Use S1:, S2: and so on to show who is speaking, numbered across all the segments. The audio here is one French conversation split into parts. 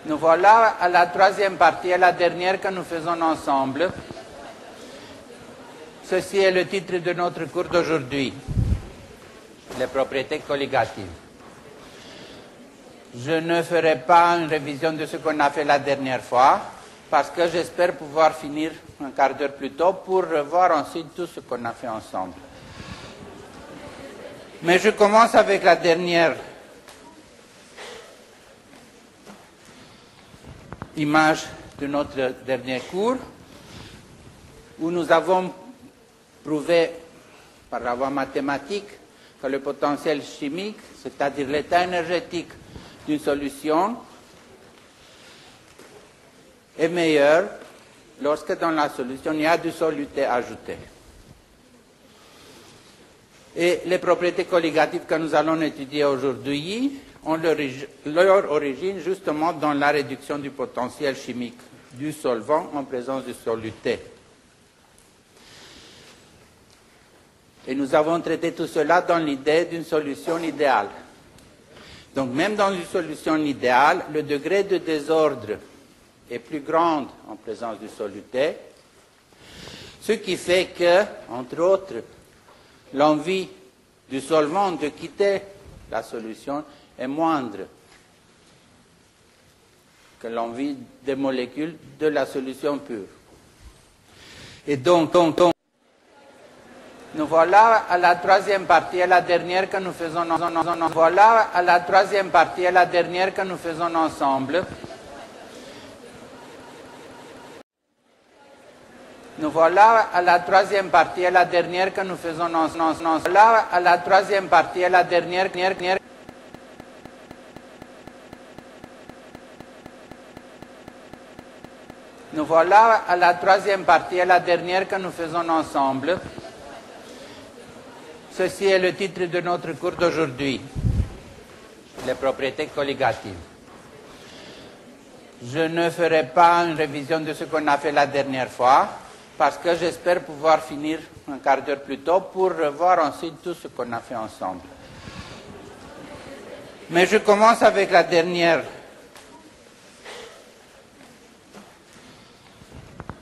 S1: Nous voilà à la troisième partie, à la dernière que nous faisons ensemble. Ceci est le titre de notre cours d'aujourd'hui, les propriétés colligatives. Je ne ferai pas une révision de ce qu'on a fait la dernière fois, parce que j'espère pouvoir finir un quart d'heure plus tôt pour revoir ensuite tout ce qu'on a fait ensemble. Mais je commence avec la dernière image de notre dernier cours, où nous avons prouvé par la voie mathématique que le potentiel chimique, c'est-à-dire l'état énergétique d'une solution, est meilleur lorsque dans la solution il y a du soluté ajouté. Et les propriétés colligatives que nous allons étudier aujourd'hui ont leur origine justement dans la réduction du potentiel chimique du solvant en présence du soluté. Et nous avons traité tout cela dans l'idée d'une solution idéale. Donc même dans une solution idéale, le degré de désordre est plus grand en présence du soluté, ce qui fait que, entre autres, l'envie du solvant de quitter la solution est moindre que l'envie des molécules de la solution pure. Et donc, nous voilà à la troisième partie, à la dernière que nous faisons ensemble. Voilà à la troisième partie, à la dernière que nous faisons ensemble. Nous voilà à la troisième partie, à la dernière que nous faisons ensemble. Voilà à la troisième partie, à la dernière. Nous voilà à la troisième partie, à la dernière que nous faisons ensemble. Ceci est le titre de notre cours d'aujourd'hui, les propriétés colligatives. Je ne ferai pas une révision de ce qu'on a fait la dernière fois, parce que j'espère pouvoir finir un quart d'heure plus tôt pour revoir ensuite tout ce qu'on a fait ensemble. Mais je commence avec la dernière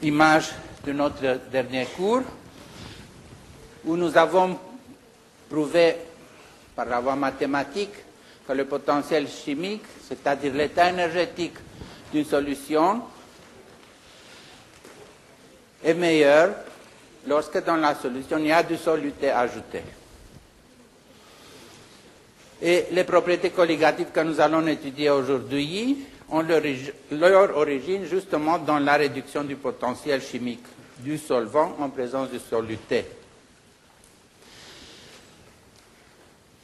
S1: image de notre dernier cours, où nous avons prouvé par la voie mathématique que le potentiel chimique, c'est-à-dire l'état énergétique d'une solution, est meilleur lorsque dans la solution il y a du soluté ajouté. Et les propriétés colligatives que nous allons étudier aujourd'hui ont leur origine justement dans la réduction du potentiel chimique du solvant en présence du soluté.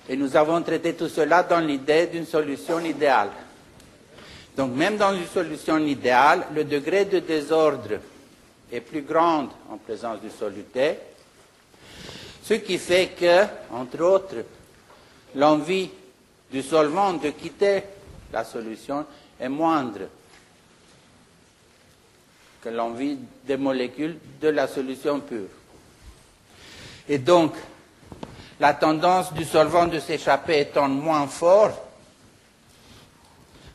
S1: Et nous avons traité tout cela dans l'idée d'une solution idéale. Donc même dans une solution idéale, le degré de désordre est plus grand en présence du soluté, ce qui fait que, entre autres, l'envie du solvant de quitter la solution est moindre que l'envie des molécules de la solution pure. Et donc, la tendance du solvant de s'échapper étant moins forte,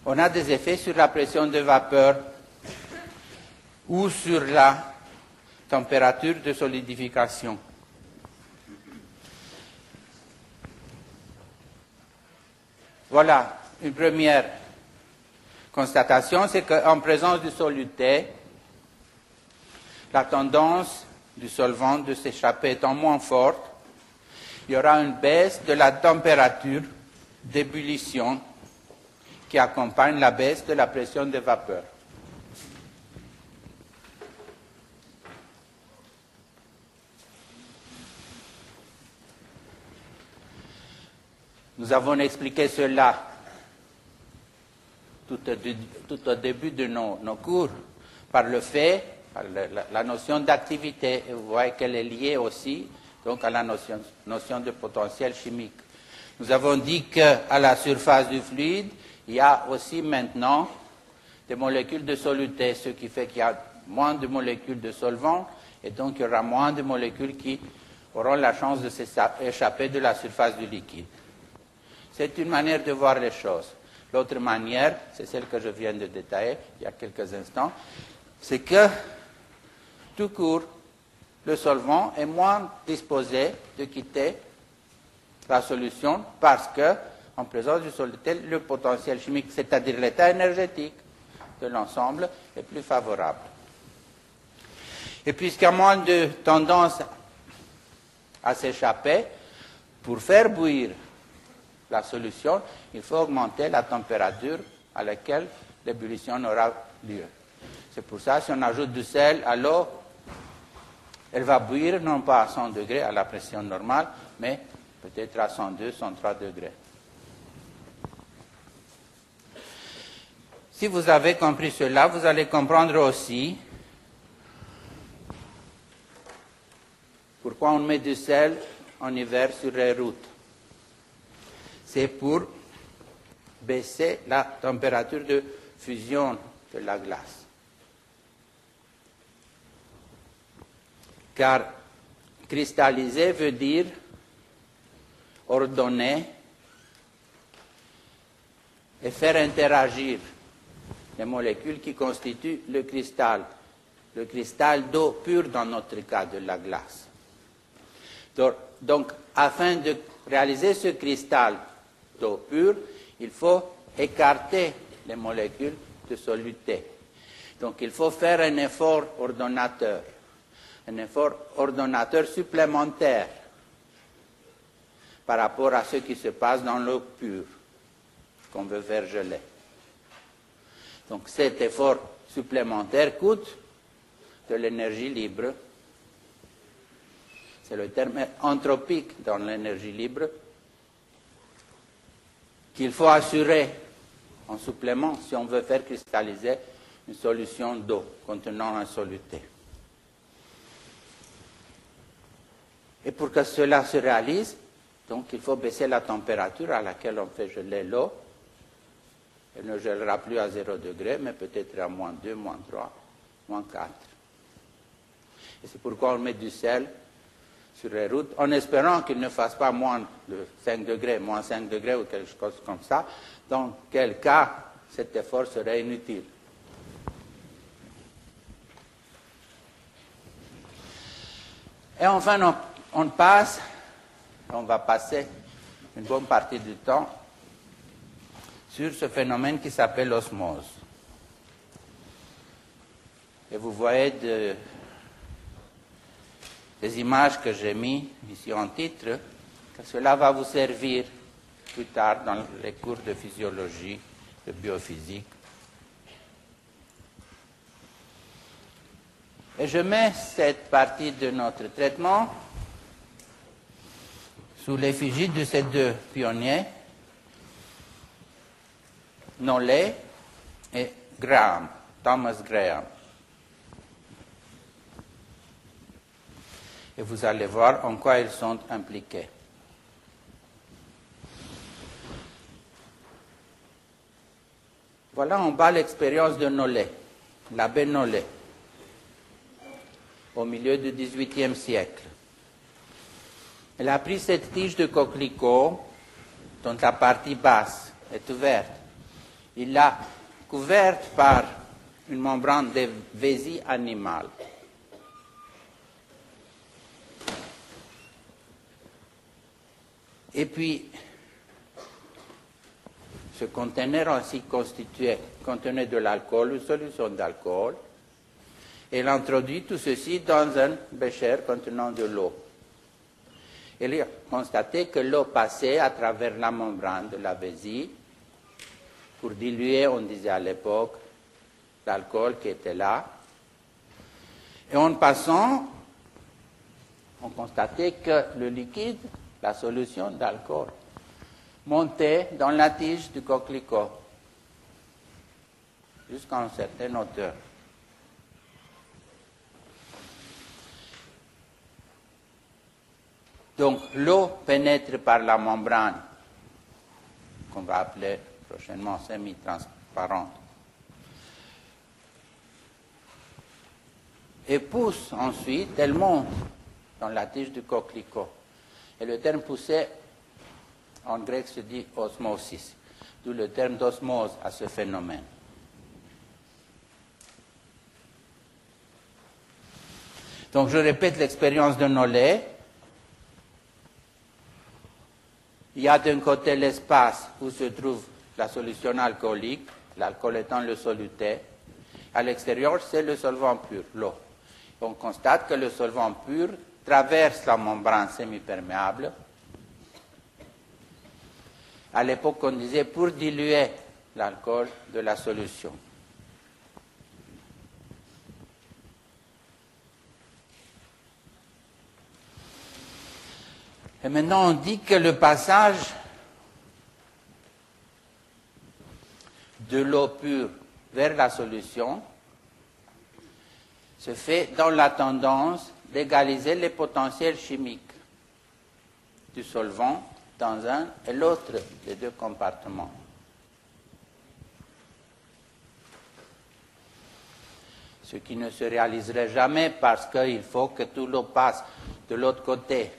S1: on a des effets sur la pression de vapeur ou sur la température de solidification. Voilà une première constatation, c'est qu'en présence du soluté, la tendance du solvant de s'échapper étant moins forte, il y aura une baisse de la température d'ébullition qui accompagne la baisse de la pression de vapeur. Nous avons expliqué cela tout au début de nos cours par le fait, par la notion d'activité. Vous voyez qu'elle est liée aussi donc à la notion de potentiel chimique. Nous avons dit qu'à la surface du fluide, il y a aussi maintenant des molécules de soluté, ce qui fait qu'il y a moins de molécules de solvant, et donc il y aura moins de molécules qui auront la chance de s'échapper de la surface du liquide. C'est une manière de voir les choses. L'autre manière, c'est celle que je viens de détailler il y a quelques instants, c'est que, tout court, le solvant est moins disposé de quitter la solution parce que, en présence du solutel, le potentiel chimique, c'est-à-dire l'état énergétique de l'ensemble, est plus favorable. Et puisqu'il y a moins de tendance à s'échapper, pour faire bouillir la solution, il faut augmenter la température à laquelle l'ébullition aura lieu. C'est pour ça, si on ajoute du sel à l'eau, elle va bouillir non pas à 100 degrés à la pression normale, mais peut-être à 102, 103 degrés. Si vous avez compris cela, vous allez comprendre aussi pourquoi on met du sel en hiver sur les routes. C'est pour baisser la température de fusion de la glace. Car cristalliser veut dire ordonner et faire interagir les molécules qui constituent le cristal d'eau pure dans notre cas de la glace. Donc, afin de réaliser ce cristal d'eau pure, il faut écarter les molécules de soluté. Donc, il faut faire un effort ordonnateur supplémentaire par rapport à ce qui se passe dans l'eau pure qu'on veut faire geler. Donc, cet effort supplémentaire coûte de l'énergie libre. C'est le terme entropique dans l'énergie libre qu'il faut assurer en supplément si on veut faire cristalliser une solution d'eau contenant un soluté. Et pour que cela se réalise, donc il faut baisser la température à laquelle on fait geler l'eau. Elle ne gèlera plus à 0 degré, mais peut-être à moins 2, moins 3, moins 4. Et c'est pourquoi on met du sel sur les routes, en espérant qu'il ne fasse pas moins de 5 degrés, moins 5 degrés ou quelque chose comme ça, dans quel cas cet effort serait inutile. Et enfin, on va passer une bonne partie du temps sur ce phénomène qui s'appelle l'osmose. Et vous voyez des images que j'ai mises ici en titre, que cela va vous servir plus tard dans les cours de physiologie, de biophysique. Et je mets cette partie de notre traitement sous l'effigie de ces deux pionniers, Nollet et Graham, Thomas Graham. Et vous allez voir en quoi ils sont impliqués. Voilà en bas l'expérience de Nollet, l'abbé Nollet, au milieu du XVIIIe siècle. Il a pris cette tige de coquelicot, dont la partie basse est ouverte. Il l'a couverte par une membrane de vésie animale. Et puis, ce conteneur ainsi constitué contenait de l'alcool, une solution d'alcool, et il introduit tout ceci dans un bécher contenant de l'eau. Il a constaté que l'eau passait à travers la membrane de la vésie pour diluer, on disait à l'époque, l'alcool qui était là. Et en passant, on constatait que le liquide, la solution d'alcool, montait dans la tige du coquelicot jusqu'à une certaine hauteur. Donc l'eau pénètre par la membrane, qu'on va appeler prochainement semi-transparente, et pousse ensuite, elle monte dans la tige du coquelicot. Et le terme pousser, en grec, se dit osmosis. d'où le terme d'osmose à ce phénomène. Donc je répète l'expérience de Nollet. Il y a d'un côté l'espace où se trouve la solution alcoolique, l'alcool étant le soluté. À l'extérieur, c'est le solvant pur, l'eau. On constate que le solvant pur traverse la membrane semi-perméable. À l'époque, on disait pour diluer l'alcool de la solution. Et maintenant, on dit que le passage de l'eau pure vers la solution se fait dans la tendance d'égaliser les potentiels chimiques du solvant dans un et l'autre des deux compartiments. Ce qui ne se réaliserait jamais parce qu'il faut que tout l'eau passe de l'autre côté.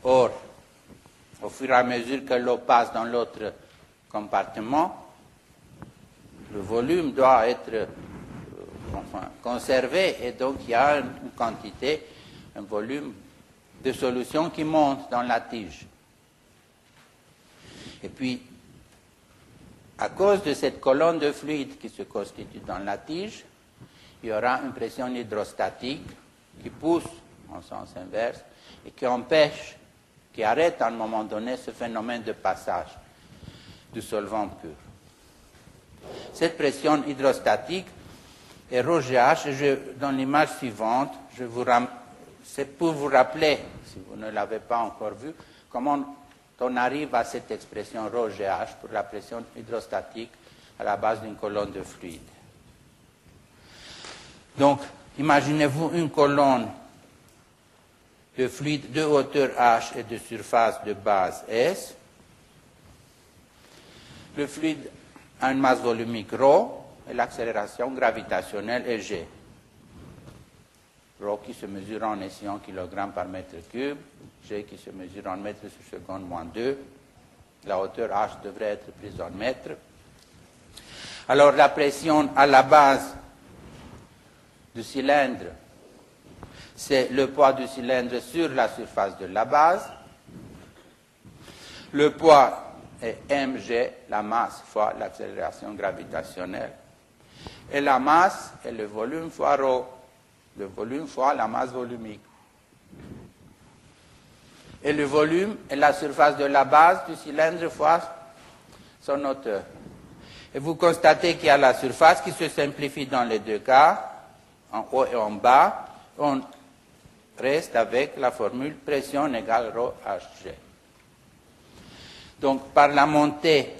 S1: Or, au fur et à mesure que l'eau passe dans l'autre compartiment, le volume doit être conservé et donc il y a une quantité, un volume de solution qui monte dans la tige. Et puis, à cause de cette colonne de fluide qui se constitue dans la tige, il y aura une pression hydrostatique qui pousse en sens inverse et qui empêche, qui arrête à un moment donné ce phénomène de passage du solvant pur. Cette pression hydrostatique est ρGH, et dans l'image suivante, c'est pour vous rappeler, si vous ne l'avez pas encore vu, comment on arrive à cette expression ρGH pour la pression hydrostatique à la base d'une colonne de fluide. Donc, imaginez-vous une colonne de fluide de hauteur H et de surface de base S. Le fluide a une masse volumique ρ et l'accélération gravitationnelle est G. ρ qui se mesure en essayant kg par mètre cube, G qui se mesure en mètres sur seconde moins 2. La hauteur H devrait être prise en mètres. Alors la pression à la base du cylindre, c'est le poids du cylindre sur la surface de la base. Le poids est mg, la masse fois l'accélération gravitationnelle. Et la masse est le volume fois ρ, le volume fois la masse volumique. Et le volume est la surface de la base du cylindre fois son hauteur. Et vous constatez qu'il y a la surface qui se simplifie dans les deux cas, en haut et en bas. On reste avec la formule pression égale ρHg. Donc, par la montée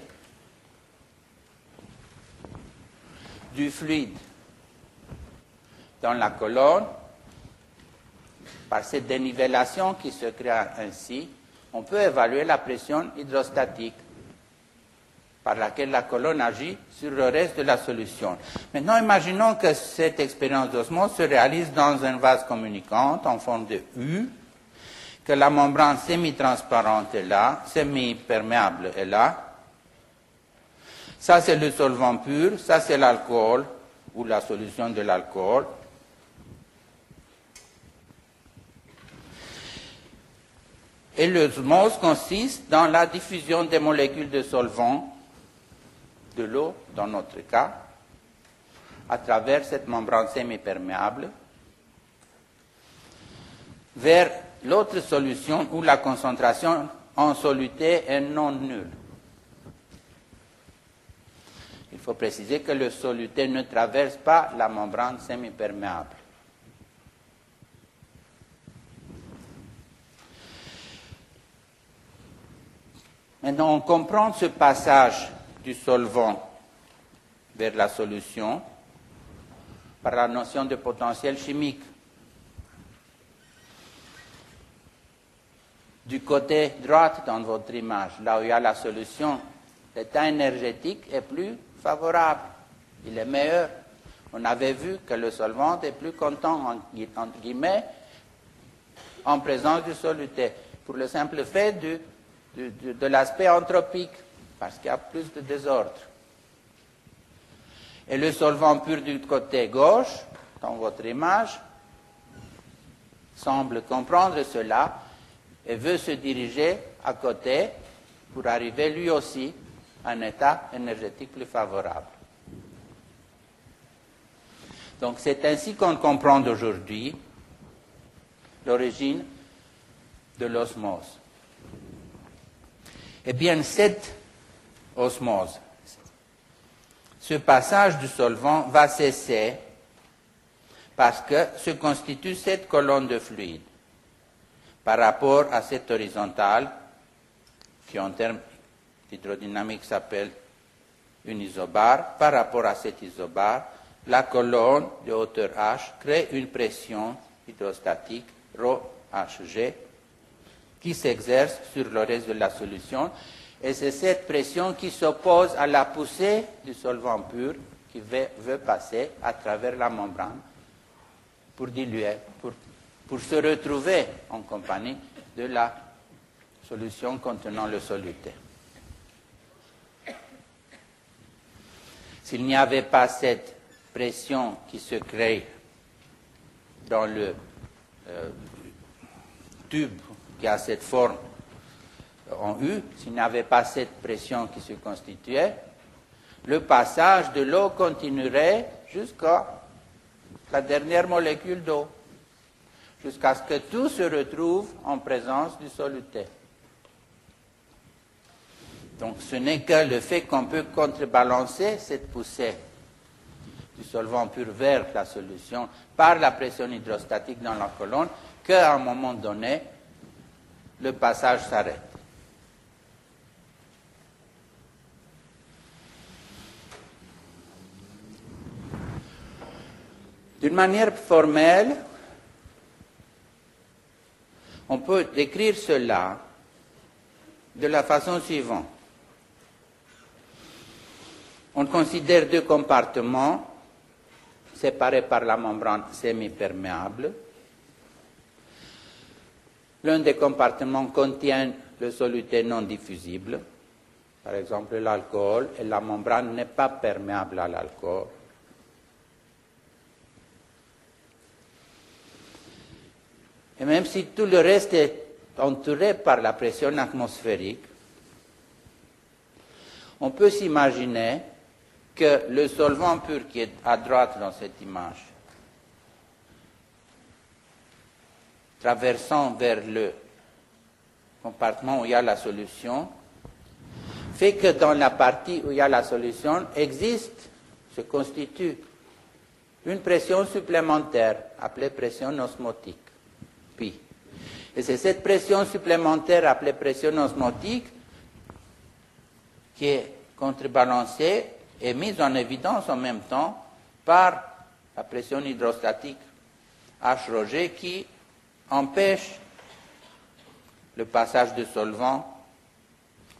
S1: du fluide dans la colonne, par cette dénivellation qui se crée ainsi, on peut évaluer la pression hydrostatique par laquelle la colonne agit sur le reste de la solution. Maintenant, imaginons que cette expérience d'osmose se réalise dans un vase communicant en forme de U, que la membrane semi-transparente est là, semi-perméable est là. Ça, c'est le solvant pur, ça, c'est l'alcool, ou la solution de l'alcool. Et l'osmose consiste dans la diffusion des molécules de solvant, de l'eau dans notre cas, à travers cette membrane semi-perméable, vers l'autre solution où la concentration en soluté est non nulle. Il faut préciser que le soluté ne traverse pas la membrane semi-perméable. Maintenant, on comprend ce passage du solvant vers la solution par la notion de potentiel chimique. Du côté droit dans votre image, là où il y a la solution, l'état énergétique est plus favorable, il est meilleur. On avait vu que le solvant est plus content, entre guillemets, en présence du soluté, pour le simple fait du de l'aspect anthropique, parce qu'il y a plus de désordre. Et le solvant pur du côté gauche, dans votre image, semble comprendre cela et veut se diriger à côté pour arriver lui aussi à un état énergétique plus favorable. Donc c'est ainsi qu'on comprend aujourd'hui l'origine de l'osmose. Eh bien, cette osmose, ce passage du solvant va cesser parce que se constitue cette colonne de fluide par rapport à cette horizontale qui en termes hydrodynamiques s'appelle une isobare. Par rapport à cette isobare, la colonne de hauteur H crée une pression hydrostatique ρHg qui s'exerce sur le reste de la solution, et c'est cette pression qui s'oppose à la poussée du solvant pur qui veut passer à travers la membrane pour diluer, pour se retrouver en compagnie de la solution contenant le soluté. S'il n'y avait pas cette pression qui se crée dans le tube qui a cette forme en U, s'il n'y avait pas cette pression qui se constituait, le passage de l'eau continuerait jusqu'à la dernière molécule d'eau, jusqu'à ce que tout se retrouve en présence du soluté. Donc ce n'est que le fait qu'on peut contrebalancer cette poussée du solvant pur vers la solution par la pression hydrostatique dans la colonne qu'à un moment donné, le passage s'arrête. D'une manière formelle, on peut décrire cela de la façon suivante. On considère deux compartiments séparés par la membrane semi-perméable. L'un des compartiments contient le soluté non diffusible, par exemple l'alcool, et la membrane n'est pas perméable à l'alcool. Et même si tout le reste est entouré par la pression atmosphérique, on peut s'imaginer que le solvant pur qui est à droite dans cette image, traversant vers le compartiment où il y a la solution, fait que dans la partie où il y a la solution existe, se constitue une pression supplémentaire appelée pression osmotique, pi. Et c'est cette pression supplémentaire appelée pression osmotique qui est contrebalancée et mise en évidence en même temps par la pression hydrostatique H-ρg qui empêche le passage du solvant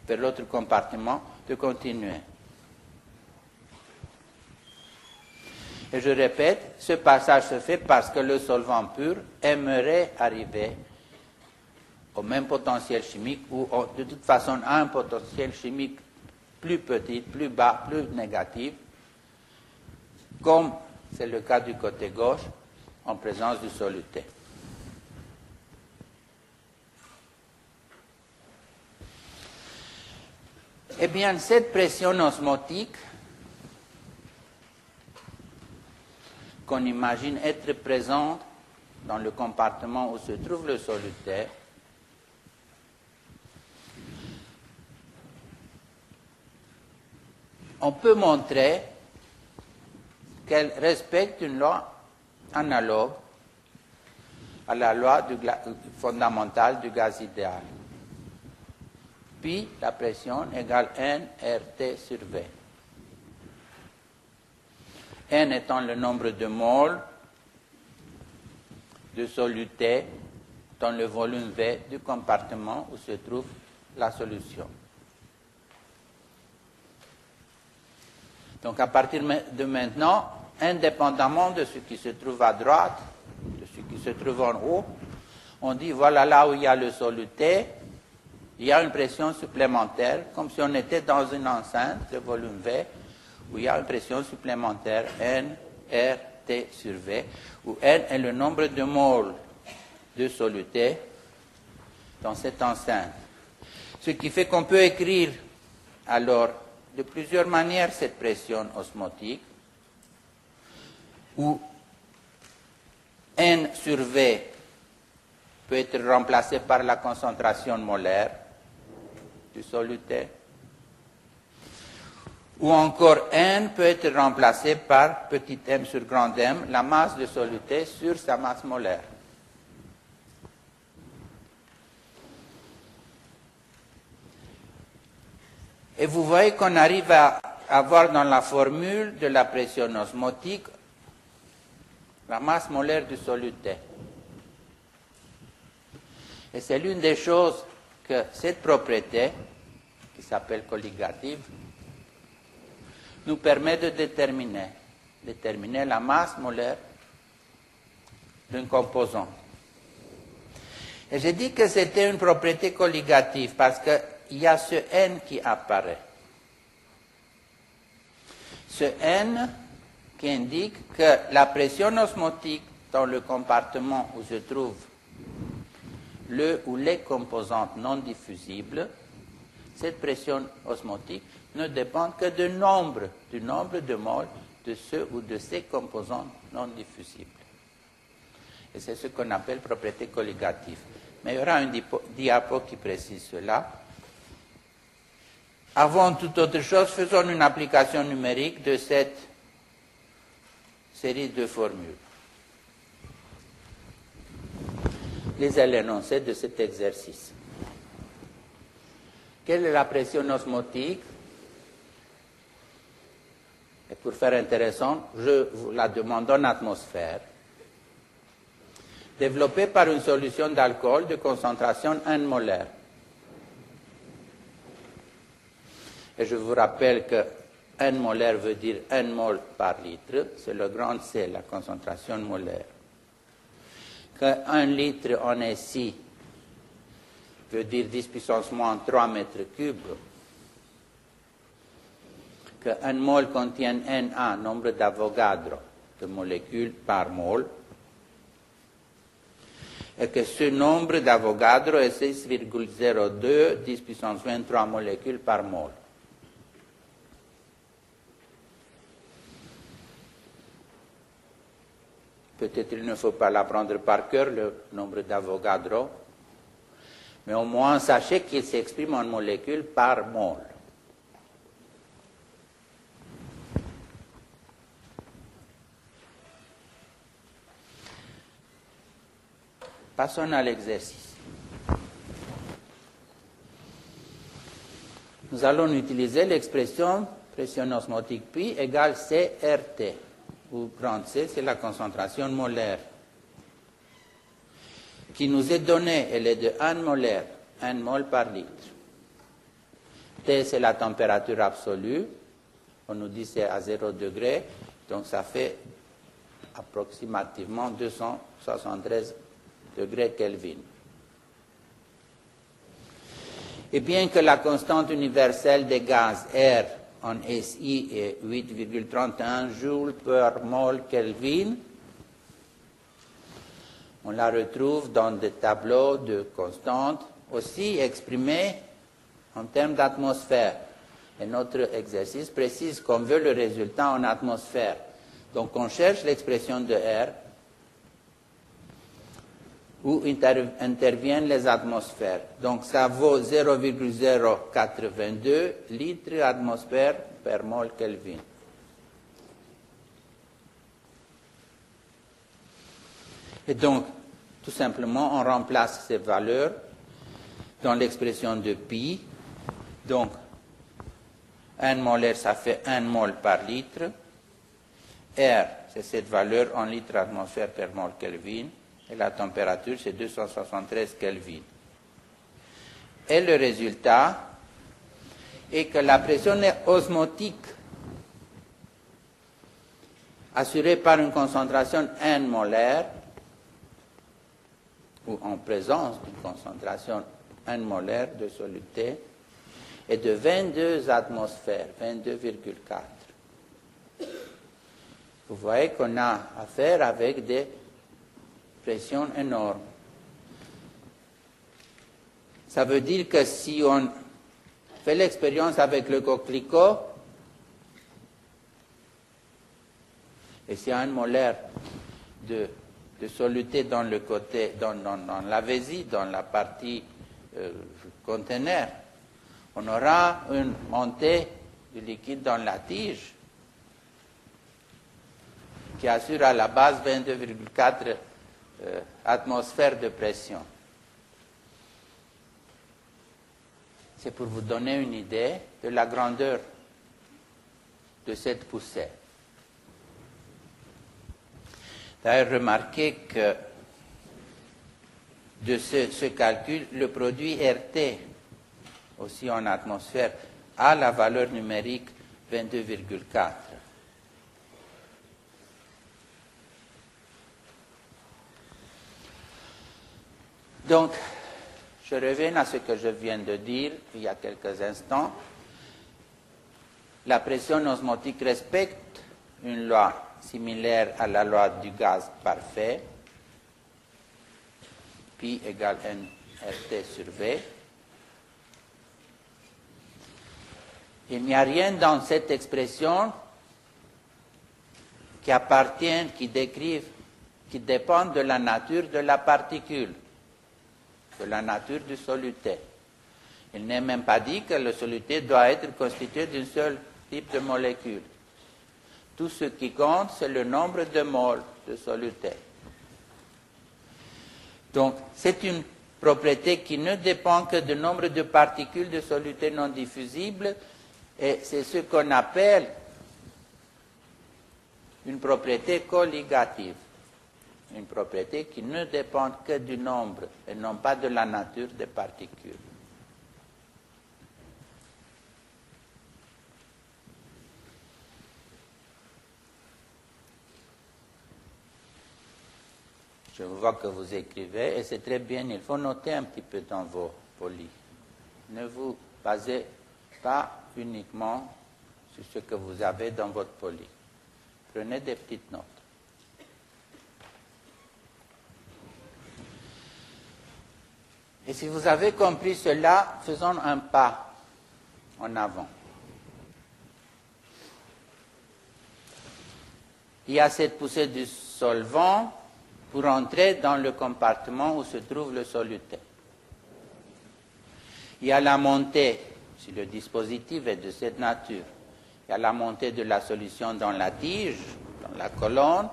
S1: vers l'autre compartiment de continuer. Et je répète, ce passage se fait parce que le solvant pur aimerait arriver au même potentiel chimique ou de toute façon à un potentiel chimique plus petit, plus bas, plus négatif, comme c'est le cas du côté gauche en présence du soluté. Eh bien, cette pression osmotique qu'on imagine être présente dans le compartiment où se trouve le soluté, on peut montrer qu'elle respecte une loi analogue à la loi fondamentale du gaz idéal. Puis la pression égale N RT sur V. N étant le nombre de moles de soluté dans le volume V du compartiment où se trouve la solution. Donc à partir de maintenant, indépendamment de ce qui se trouve à droite, de ce qui se trouve en haut, on dit voilà là où il y a le soluté, il y a une pression supplémentaire, comme si on était dans une enceinte de volume V, où il y a une pression supplémentaire N, R, T sur V, où N est le nombre de moles de soluté dans cette enceinte. Ce qui fait qu'on peut écrire alors de plusieurs manières cette pression osmotique, où N sur V peut être remplacé par la concentration molaire du soluté, ou encore N peut être remplacé par petit m sur grand M, la masse de soluté sur sa masse molaire. Et vous voyez qu'on arrive à avoir dans la formule de la pression osmotique la masse molaire du soluté. Et c'est l'une des choses que cette propriété, qui s'appelle colligative, nous permet de déterminer la masse molaire d'un composant. Et j'ai dit que c'était une propriété colligative parce qu'il y a ce N qui apparaît. Ce N qui indique que la pression osmotique dans le compartiment où se trouvent le ou les composantes non diffusibles, cette pression osmotique ne dépend que du nombre de moles de ce ou de ces composantes non diffusibles. Et c'est ce qu'on appelle propriété colligative. Mais il y aura un diapo qui précise cela. Avant toute autre chose, faisons une application numérique de cette série de formules. Lisez l'énoncé de cet exercice. Quelle est la pression osmotique? Et pour faire intéressant, je vous la demande en atmosphère, développée par une solution d'alcool de concentration 1 molaire. Et je vous rappelle que 1 molaire veut dire 1 mol par litre, c'est le grand C, la concentration molaire. Que 1 litre en SI veut dire 10 puissance moins 3 mètres cubes, que 1 mol contient Na, nombre d'Avogadro de molécules par mol, et que ce nombre d'Avogadro est 6,02, 10 puissance 23 molécules par mol. Peut-être il ne faut pas l'apprendre par cœur, le nombre d'Avogadro, mais au moins sachez qu'il s'exprime en molécules par mol. Passons à l'exercice. Nous allons utiliser l'expression pression osmotique pi égale CRT, où grand C, c'est la concentration molaire, qui nous est donnée, elle est de 1 molaire, 1 mol par litre. T, c'est la température absolue, on nous dit c'est à 0 degré, donc ça fait approximativement 273 degrés Kelvin. Et bien que la constante universelle des gaz R en SI est 8,31 joules par mol Kelvin, on la retrouve dans des tableaux de constantes, aussi exprimées en termes d'atmosphère. Et notre exercice précise qu'on veut le résultat en atmosphère. Donc on cherche l'expression de R, où interviennent les atmosphères. Donc ça vaut 0,082 litres atmosphère per mol Kelvin. Et donc, tout simplement, on remplace ces valeurs dans l'expression de pi. Donc, 1 molaire, ça fait 1 mol par litre. R, c'est cette valeur en litres atmosphère per mol Kelvin. Et la température, c'est 273 Kelvin. Et le résultat est que la pression osmotique assurée par une concentration 1 molaire, ou en présence d'une concentration 1 molaire de soluté et de 22 atmosphères, 22,4. Vous voyez qu'on a affaire avec des pressions énormes. Ça veut dire que si on fait l'expérience avec le coquelicot, et s'il y a 1 molaire de soluté dans le côté, dans la vessie, dans la partie conteneur, on aura une montée du liquide dans la tige qui assure à la base 22,4 atmosphères de pression. C'est pour vous donner une idée de la grandeur de cette poussée. D'ailleurs, remarquez que de ce calcul, le produit RT, aussi en atmosphère, a la valeur numérique 22,4. Donc, je reviens à ce que je viens de dire il y a quelques instants. La pression osmotique respecte une loi similaire à la loi du gaz parfait, pi égale nRT sur V. Il n'y a rien dans cette expression qui appartienne, qui décrive, qui dépend de la nature de la particule, de la nature du soluté. Il n'est même pas dit que le soluté doit être constitué d'un seul type de molécule. Tout ce qui compte, c'est le nombre de moles de soluté. Donc, c'est une propriété qui ne dépend que du nombre de particules de soluté non diffusibles, et c'est ce qu'on appelle une propriété colligative. Une propriété qui ne dépend que du nombre et non pas de la nature des particules. Je vois que vous écrivez, et c'est très bien, il faut noter un petit peu dans vos polis. Ne vous basez pas uniquement sur ce que vous avez dans votre poli. Prenez des petites notes. Et si vous avez compris cela, faisons un pas en avant. Il y a cette poussée du solvant pour entrer dans le compartiment où se trouve le soluté. Il y a la montée, si le dispositif est de cette nature, il y a la montée de la solution dans la tige, dans la colonne,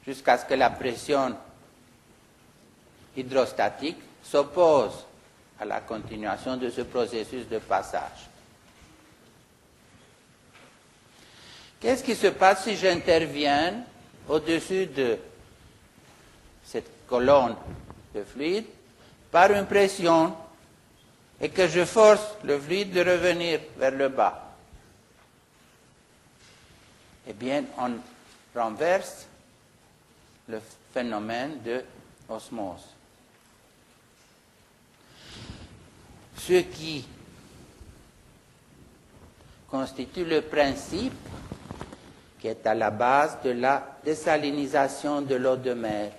S1: jusqu'à ce que la pression hydrostatique s'oppose à la continuation de ce processus de passage. Qu'est-ce qui se passe si j'interviens au-dessus de cette colonne de fluide par une pression et que je force le fluide de revenir vers le bas? Eh bien, on renverse le phénomène de osmose. Ce qui constitue le principe qui est à la base de la désalinisation de l'eau de mer.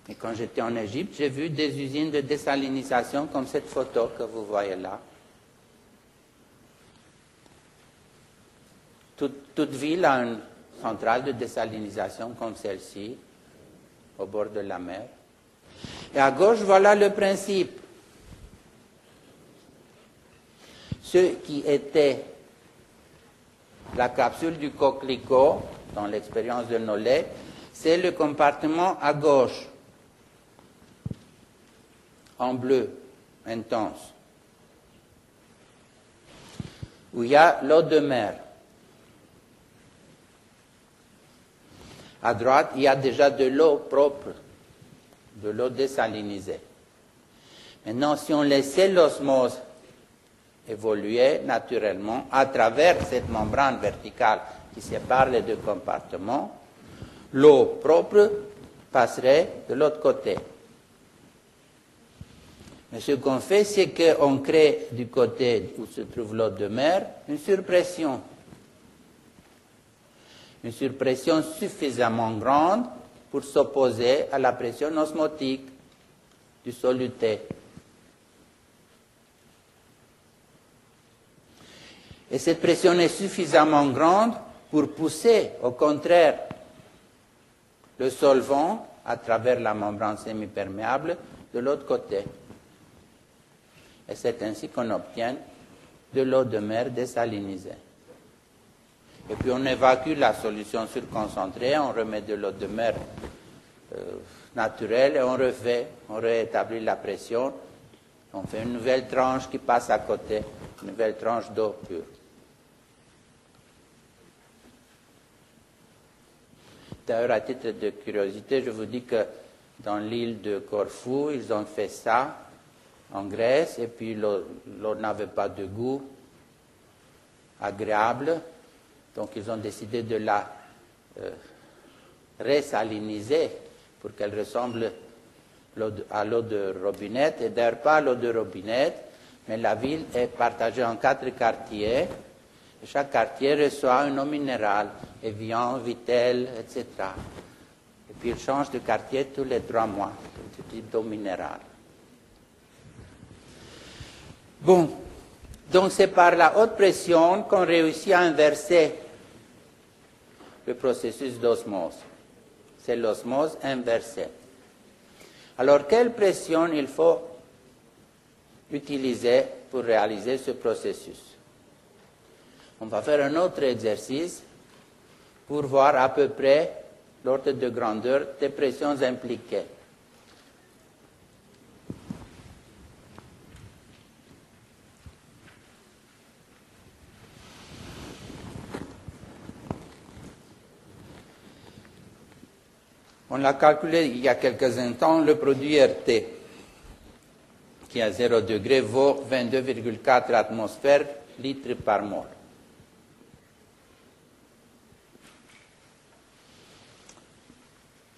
S1: Et quand j'étais en Égypte, j'ai vu des usines de désalinisation comme cette photo que vous voyez là. Toute ville a une centrale de désalinisation comme celle-ci, au bord de la mer. Et à gauche, voilà le principe. Ce qui était la capsule du coquelicot, dans l'expérience de Nollet, c'est le compartiment à gauche, en bleu intense, où il y a l'eau de mer. À droite, il y a déjà de l'eau propre, de l'eau désalinisée. Maintenant, si on laissait l'osmose évoluer naturellement à travers cette membrane verticale qui sépare les deux compartiments, l'eau propre passerait de l'autre côté. Mais ce qu'on fait, c'est qu'on crée du côté où se trouve l'eau de mer une surpression. Une surpression suffisamment grande pour s'opposer à la pression osmotique du soluté. Et cette pression est suffisamment grande pour pousser, au contraire, le solvant à travers la membrane semi-perméable de l'autre côté. Et c'est ainsi qu'on obtient de l'eau de mer désalinisée. Et puis on évacue la solution surconcentrée, on remet de l'eau de mer naturelle et on réétablit la pression. On fait une nouvelle tranche qui passe à côté, une nouvelle tranche d'eau pure. D'ailleurs, à titre de curiosité, je vous dis que dans l'île de Corfou, ils ont fait ça en Grèce, et puis l'eau n'avait pas de goût agréable, donc ils ont décidé de la resaliniser pour qu'elle ressemble à l'eau de robinette, et d'ailleurs pas l'eau de robinette, mais la ville est partagée en 4 quartiers, et chaque quartier reçoit une eau minérale, Evian, Vittel, etc. Et puis ils changent de quartier tous les 3 mois, ce type d'eau minérale. Bon, donc c'est par la haute pression qu'on réussit à inverser le processus d'osmose. C'est l'osmose inversée. Alors, quelle pression il faut utiliser pour réaliser ce processus? On va faire un autre exercice pour voir à peu près l'ordre de grandeur des pressions impliquées. On a calculé il y a quelques instants, le produit RT, qui à 0 degré vaut 22,4 atmosphères litres par mol.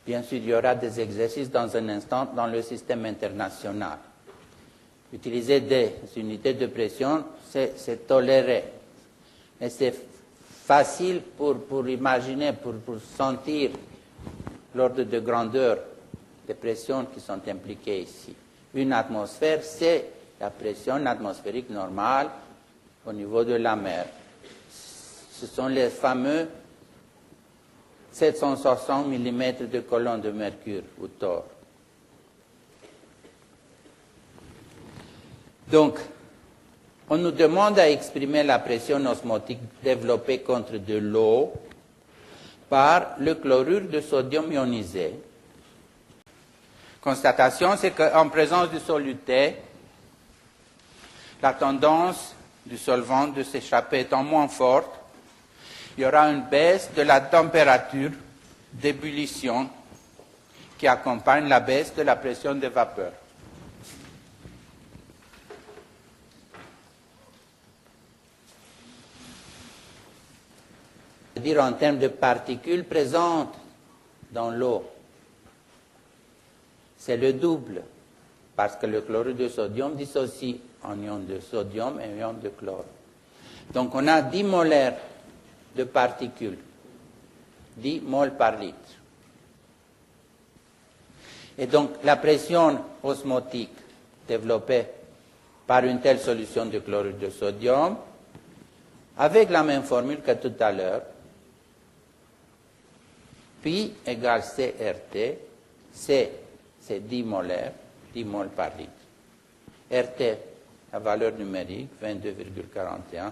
S1: Bien sûr, il y aura des exercices dans un instant dans le système international. Utiliser des unités de pression, c'est toléré. Mais c'est facile pour imaginer, pour sentir l'ordre de grandeur des pressions qui sont impliquées ici. Une atmosphère, c'est la pression atmosphérique normale au niveau de la mer. Ce sont les fameux 760 mm de colonne de mercure ou thor. Donc, on nous demande à exprimer la pression osmotique développée contre de l'eau par le chlorure de sodium ionisé. Constatation, c'est qu'en présence du soluté, la tendance du solvant de s'échapper étant moins forte, il y aura une baisse de la température d'ébullition qui accompagne la baisse de la pression des vapeurs. C'est-à-dire en termes de particules présentes dans l'eau. C'est le double, parce que le chlorure de sodium dissocie en ion de sodium et ion de chlore. Donc on a 10 molaires de particules, 10 moles par litre. Et donc la pression osmotique développée par une telle solution de chlorure de sodium, avec la même formule que tout à l'heure, pi égale CRT, C c'est 10 molaires, 10 moles par litre. RT, la valeur numérique, 22,41.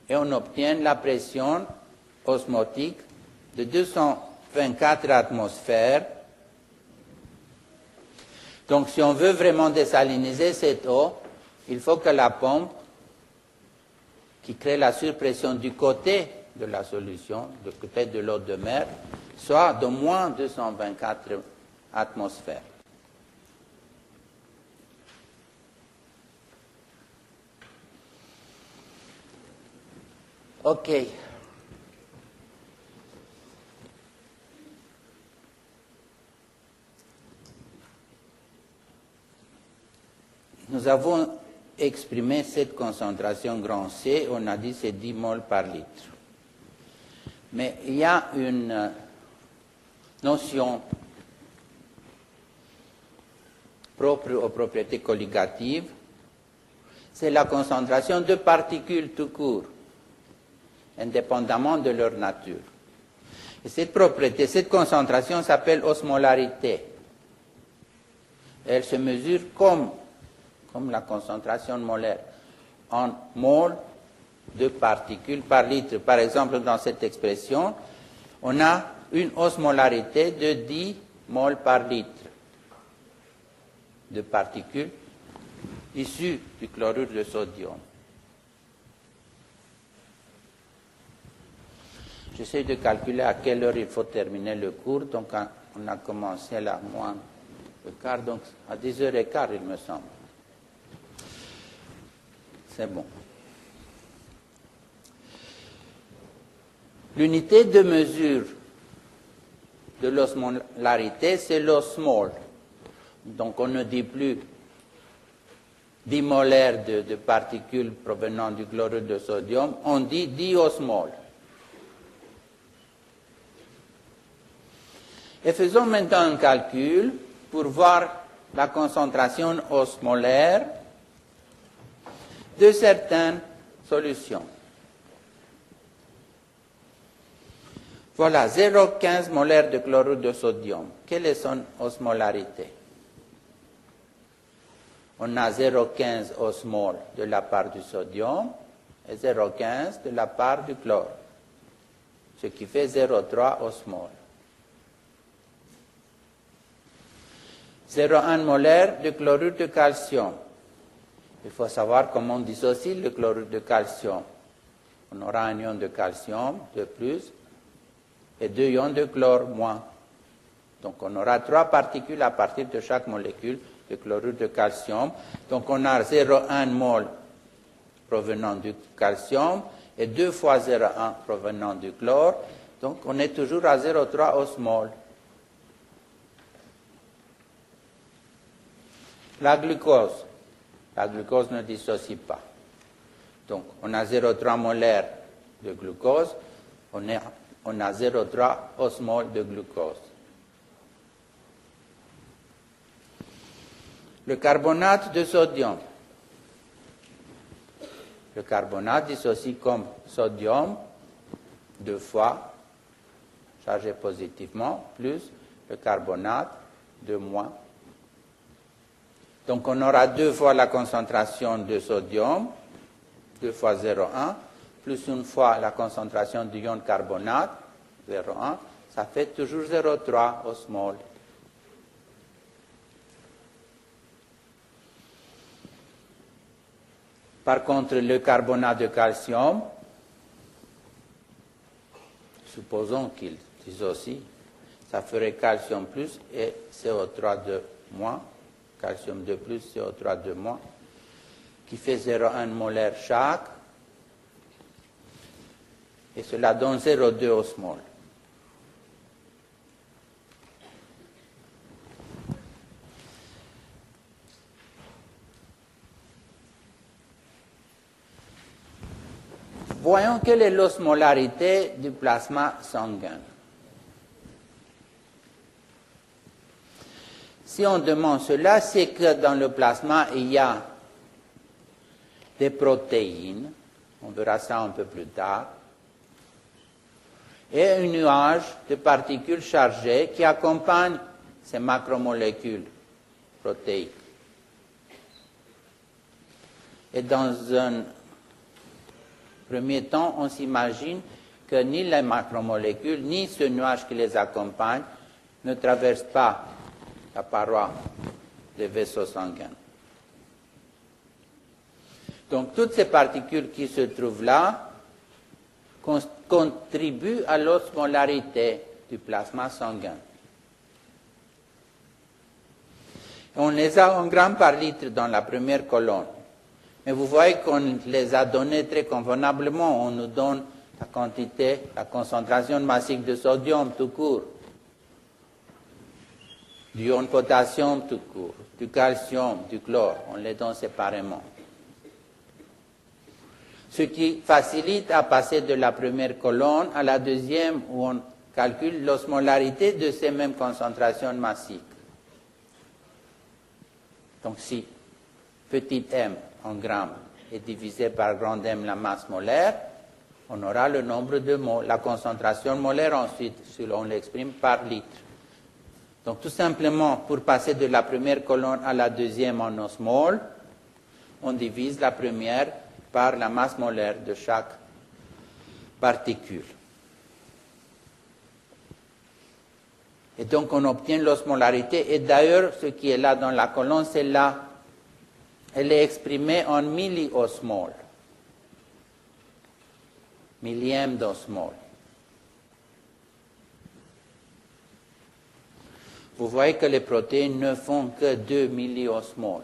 S1: Et on obtient la pression osmotique de 224 atmosphères. Donc si on veut vraiment désaliniser cette eau, il faut que la pompe qui crée la surpression du côté de la solution, du côté de l'eau de mer, soit d'au moins 224 atmosphères. OK. nous avons exprimé cette concentration grand C, on a dit c'est 10 moles par litre. Mais il y a une notion propre aux propriétés colligatives, c'est la concentration de particules tout court, indépendamment de leur nature. Et cette propriété, cette concentration s'appelle osmolarité. Elle se mesure comme la concentration molaire, en moles de particules par litre. Par exemple, dans cette expression, on a une osmolarité de 10 moles par litre de particules issues du chlorure de sodium. J'essaie de calculer à quelle heure il faut terminer le cours, donc on a commencé à moins le quart, donc à 10h15 il me semble. C'est bon. L'unité de mesure de l'osmolarité, c'est l'osmole. Donc on ne dit plus 10 molaires de particules provenant du chlorure de sodium, on dit 10 osmoles. Et faisons maintenant un calcul pour voir la concentration osmolaire de certaines solutions. Voilà, 0,15 molaires de chlorure de sodium. Quelle est son osmolarité? On a 0,15 osmoles de la part du sodium et 0,15 de la part du chlore, ce qui fait 0,3 osmoles. 0,1 molaire de chlorure de calcium. Il faut savoir comment on dissocie le chlorure de calcium. On aura un ion de calcium de plus et 2 ions de chlore moins. Donc on aura 3 particules à partir de chaque molécule de chlorure de calcium. Donc on a 0,1 mol provenant du calcium et 2 fois 0,1 provenant du chlore. Donc on est toujours à 0,3 osmoles. La glucose ne dissocie pas. Donc, on a 0,3 molaires de glucose, on a 0,3 osmoles de glucose. Le carbonate de sodium. Le carbonate dissocie comme sodium 2 fois chargé positivement, plus le carbonate 2 moins. Donc on aura 2 fois la concentration de sodium, 2 fois 0,1, plus 1 fois la concentration du ion de carbonate, 0,1, ça fait toujours 0,3 osmoles. Par contre, le carbonate de calcium, supposons qu'il dissocie, ça ferait calcium plus et CO3 de moins. Calcium de plus, CO3 de moins, qui fait 0,1 molaire chaque, et cela donne 0,2 osmoles. Voyons quelle est l'osmolarité du plasma sanguin. Si on demande cela, c'est que dans le plasma, il y a des protéines, on verra ça un peu plus tard, et un nuage de particules chargées qui accompagnent ces macromolécules protéiques. Et dans un premier temps, on s'imagine que ni les macromolécules, ni ce nuage qui les accompagne ne traversent pas la paroi des vaisseaux sanguins. Donc, toutes ces particules qui se trouvent là contribuent à l'osmolarité du plasma sanguin. On les a en grammes par litre dans la première colonne. Mais vous voyez qu'on les a donnés très convenablement. On nous donne la quantité, la concentration massique de sodium tout court. du ion potassium tout court, du calcium, du chlore, on les donne séparément. Ce qui facilite à passer de la première colonne à la deuxième où on calcule l'osmolarité de ces mêmes concentrations massiques. Donc si petit m en grammes est divisé par grand M la masse molaire, on aura le nombre de moles, la concentration molaire ensuite, si on l'exprime par litre. Donc tout simplement, pour passer de la première colonne à la deuxième en osmole, on divise la première par la masse molaire de chaque particule. Et donc on obtient l'osmolarité, et d'ailleurs ce qui est là dans la colonne, c'est là, elle est exprimée en milliosmol, millième d'osmol. Vous voyez que les protéines ne font que 2 milliosmoles.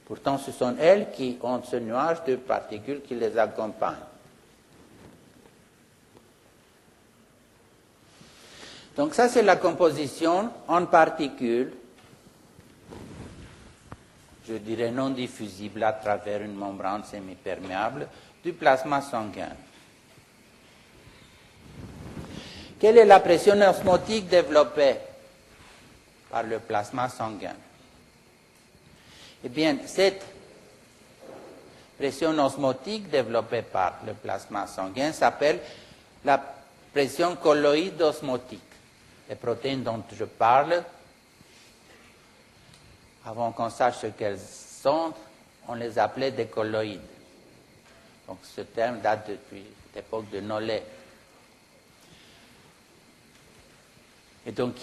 S1: Pourtant, ce sont elles qui ont ce nuage de particules qui les accompagnent. Donc ça, c'est la composition en particules, je dirais non diffusibles à travers une membrane semi-perméable, du plasma sanguin. Quelle est la pression osmotique développée par le plasma sanguin? Eh bien, cette pression osmotique développée par le plasma sanguin s'appelle la pression colloïde osmotique. Les protéines dont je parle, avant qu'on sache ce qu'elles sont, on les appelait des colloïdes. Donc ce terme date depuis l'époque de Nollet. Et donc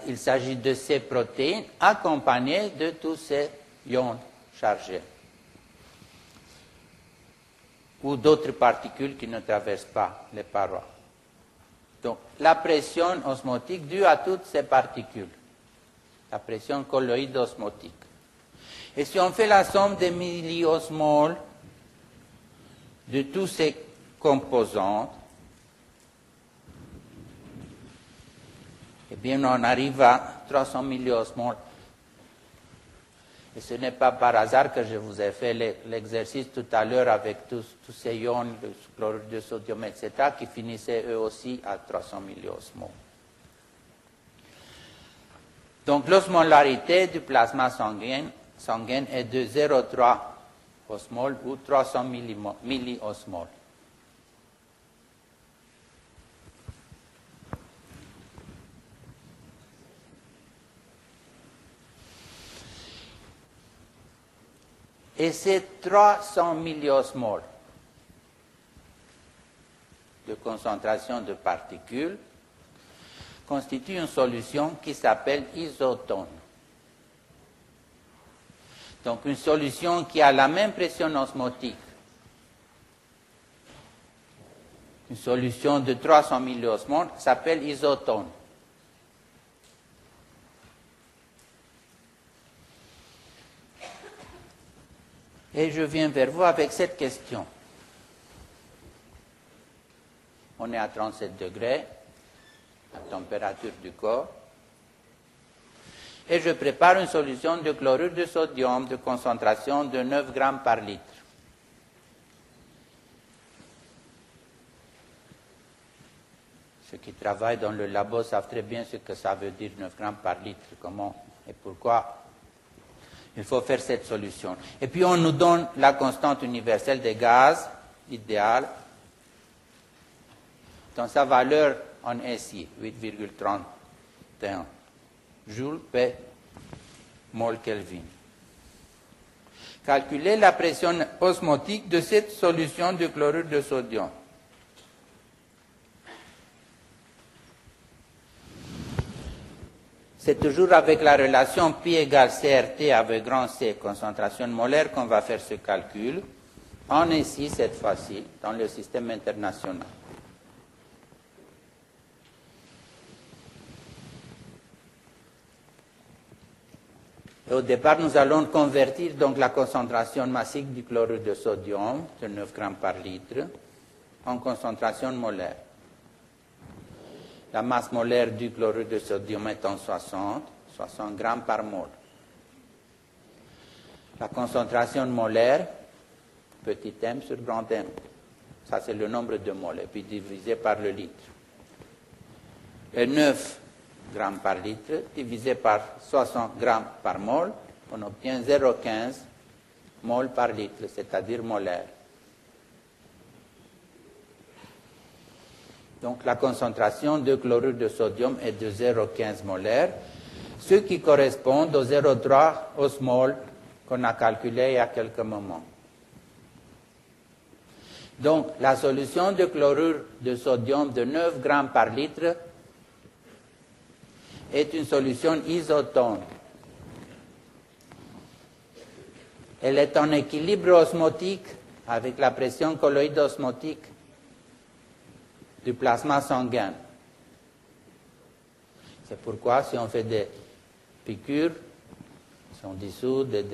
S1: il s'agit de ces protéines accompagnées de tous ces ions chargés ou d'autres particules qui ne traversent pas les parois. Donc la pression osmotique due à toutes ces particules, la pression colloïde osmotique. Et si on fait la somme des milliosmoles de tous ces composantes, eh bien on arrive à 300 milliosmoles. Et ce n'est pas par hasard que je vous ai fait l'exercice tout à l'heure avec tous ces ions, le chlorure de sodium, etc., qui finissaient eux aussi à 300 milliosmoles. Donc l'osmolarité du plasma sanguin est de 0,3 osmol ou 300 milliosmoles. Et ces 300 milliosmoles de concentration de particules constituent une solution qui s'appelle isotone. Donc une solution qui a la même pression osmotique. Une solution de 300 milliosmoles s'appelle isotone. Et je viens vers vous avec cette question. On est à 37 degrés, la température du corps, et je prépare une solution de chlorure de sodium de concentration de 9 grammes par litre. Ceux qui travaillent dans le labo savent très bien ce que ça veut dire 9 grammes par litre, comment et pourquoi il faut faire cette solution. Et puis on nous donne la constante universelle des gaz idéale dans sa valeur en SI, 8,31 joules P mol Kelvin. Calculez la pression osmotique de cette solution de chlorure de sodium. C'est toujours avec la relation pi égale CRT avec grand C, concentration molaire, qu'on va faire ce calcul. En SI, cette fois-ci, dans le système international. Et au départ, nous allons convertir donc la concentration massique du chlorure de sodium, de 9 grammes par litre, en concentration molaire. La masse molaire du chlorure de sodium est en 60 60 grammes par mol. La concentration molaire, petit m sur grand M, ça c'est le nombre de moles, et puis divisé par le litre. Et 9 grammes par litre divisé par 60 grammes par mol, on obtient 0,15 mol par litre, c'est-à-dire molaire. Donc la concentration de chlorure de sodium est de 0,15 molaire, ce qui correspond aux 0,3 osmoles qu'on a calculé il y a quelques moments. Donc la solution de chlorure de sodium de 9 grammes par litre est une solution isotone. Elle est en équilibre osmotique avec la pression colloïde osmotique du plasma sanguin. C'est pourquoi si on fait des piqûres, si on dissout des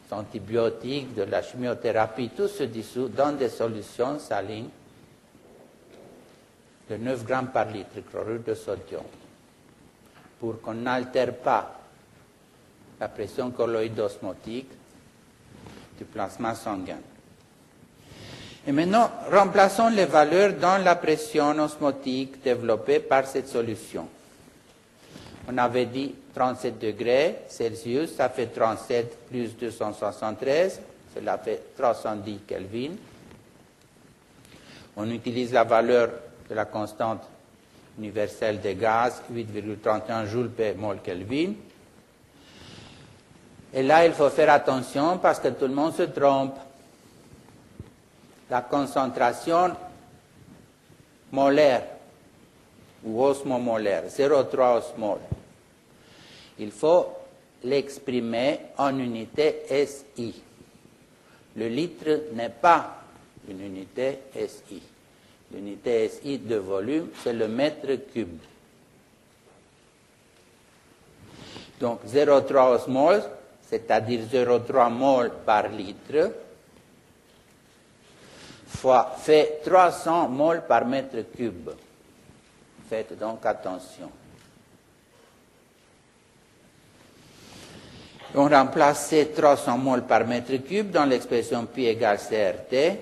S1: antibiotiques, de la chimiothérapie, tout se dissout dans des solutions salines de 9 grammes par litre, chlorure de sodium, pour qu'on n'altère pas la pression colloïde osmotique du plasma sanguin. Et maintenant, remplaçons les valeurs dans la pression osmotique développée par cette solution. On avait dit 37 degrés Celsius, ça fait 37 plus 273, cela fait 310 Kelvin. On utilise la valeur de la constante universelle des gaz, 8,31 joules per mol Kelvin. Et là, il faut faire attention parce que tout le monde se trompe. La concentration molaire ou osmomolaire, 0,3 osmol, il faut l'exprimer en unité SI. Le litre n'est pas une unité SI. L'unité SI de volume, c'est le mètre cube. Donc 0,3 osmol, c'est-à-dire 0,3 mol par litre, fait 300 mol par mètre cube. Faites donc attention. On remplace ces 300 mol par mètre cube dans l'expression pi égale CRT et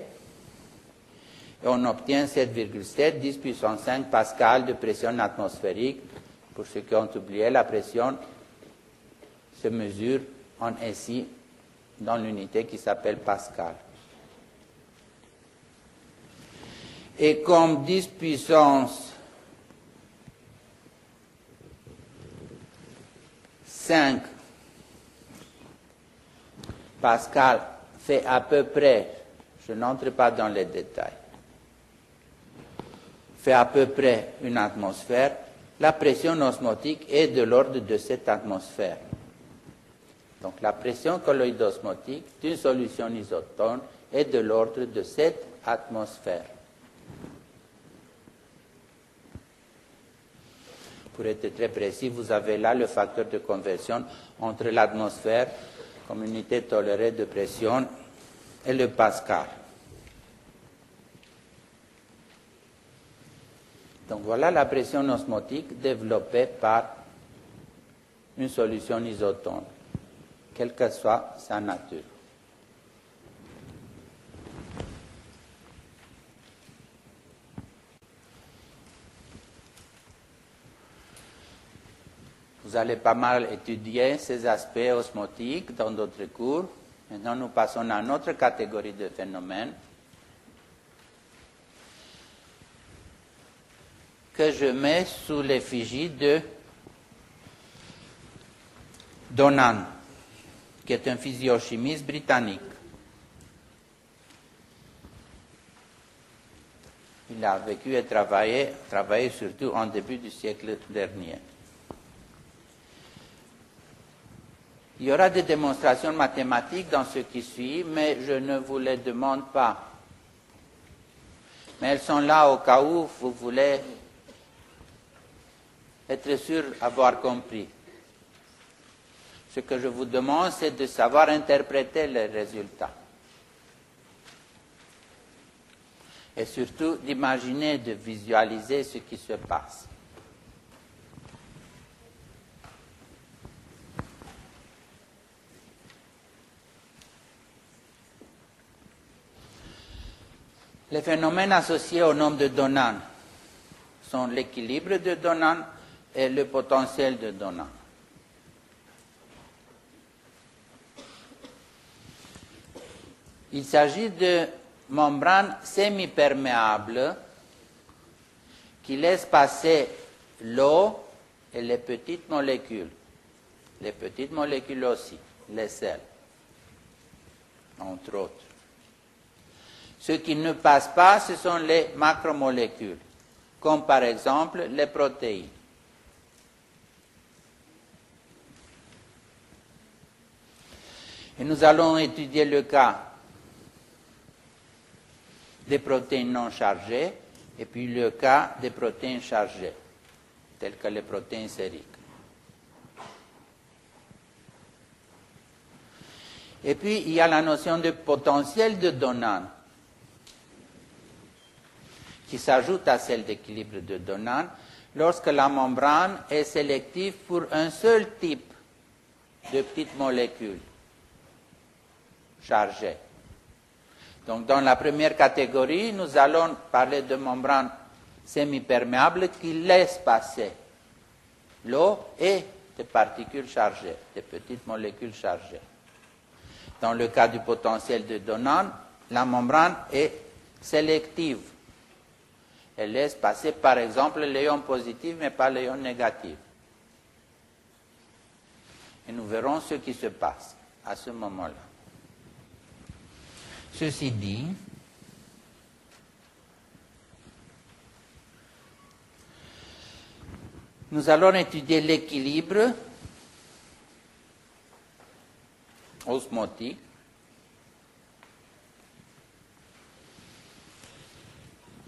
S1: on obtient 7,7 10 puissance 5 pascal de pression atmosphérique. Pour ceux qui ont oublié, la pression se mesure en SI dans l'unité qui s'appelle pascal. Et comme 10 puissance 5 pascal fait à peu près, je n'entre pas dans les détails, fait à peu près une atmosphère, la pression osmotique est de l'ordre de cette atmosphère. Donc la pression colloïde osmotique d'une solution isotone est de l'ordre de cette atmosphère. Pour être très précis, vous avez là le facteur de conversion entre l'atmosphère comme unité tolérée de pression et le pascal. Donc voilà la pression osmotique développée par une solution isotone, quelle que soit sa nature. Vous allez pas mal étudier ces aspects osmotiques dans d'autres cours. Maintenant, nous passons à une autre catégorie de phénomènes que je mets sous l'effigie de Donnan, qui est un physiochimiste britannique. Il a vécu et travaillé surtout en début du siècle dernier. Il y aura des démonstrations mathématiques dans ce qui suit, mais je ne vous les demande pas. Mais elles sont là au cas où vous voulez être sûr d'avoir compris. Ce que je vous demande, c'est de savoir interpréter les résultats. Et surtout d'imaginer, de visualiser ce qui se passe. Les phénomènes associés au nombre de Donan sont l'équilibre de Donan et le potentiel de Donan. Il s'agit de membranes semi-perméables qui laissent passer l'eau et les petites molécules aussi, les sels, entre autres. Ce qui ne passe pas, ce sont les macromolécules, comme par exemple les protéines. Et nous allons étudier le cas des protéines non chargées et puis le cas des protéines chargées, telles que les protéines sériques. Et puis, il y a la notion de potentiel de Donan, qui s'ajoute à celle d'équilibre de Donan, lorsque la membrane est sélective pour un seul type de petites molécules chargées. Donc, dans la première catégorie, nous allons parler de membranes semi-perméables qui laissent passer l'eau et des particules chargées, des petites molécules chargées. Dans le cas du potentiel de Donan, la membrane est sélective. Elle laisse passer, par exemple, l'ion positif, mais pas l'ion négatif. Et nous verrons ce qui se passe à ce moment-là. Ceci dit, nous allons étudier l'équilibre osmotique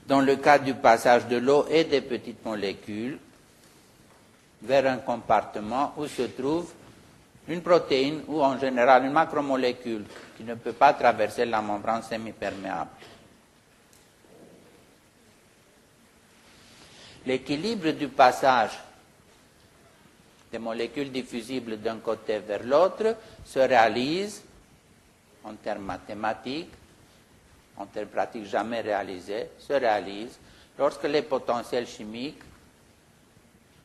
S1: dans le cas du passage de l'eau et des petites molécules vers un compartiment où se trouve une protéine ou en général une macromolécule qui ne peut pas traverser la membrane semi-perméable. L'équilibre du passage des molécules diffusibles d'un côté vers l'autre se réalise en termes mathématiques, en termes pratiques jamais réalisés, se réalise lorsque les potentiels chimiques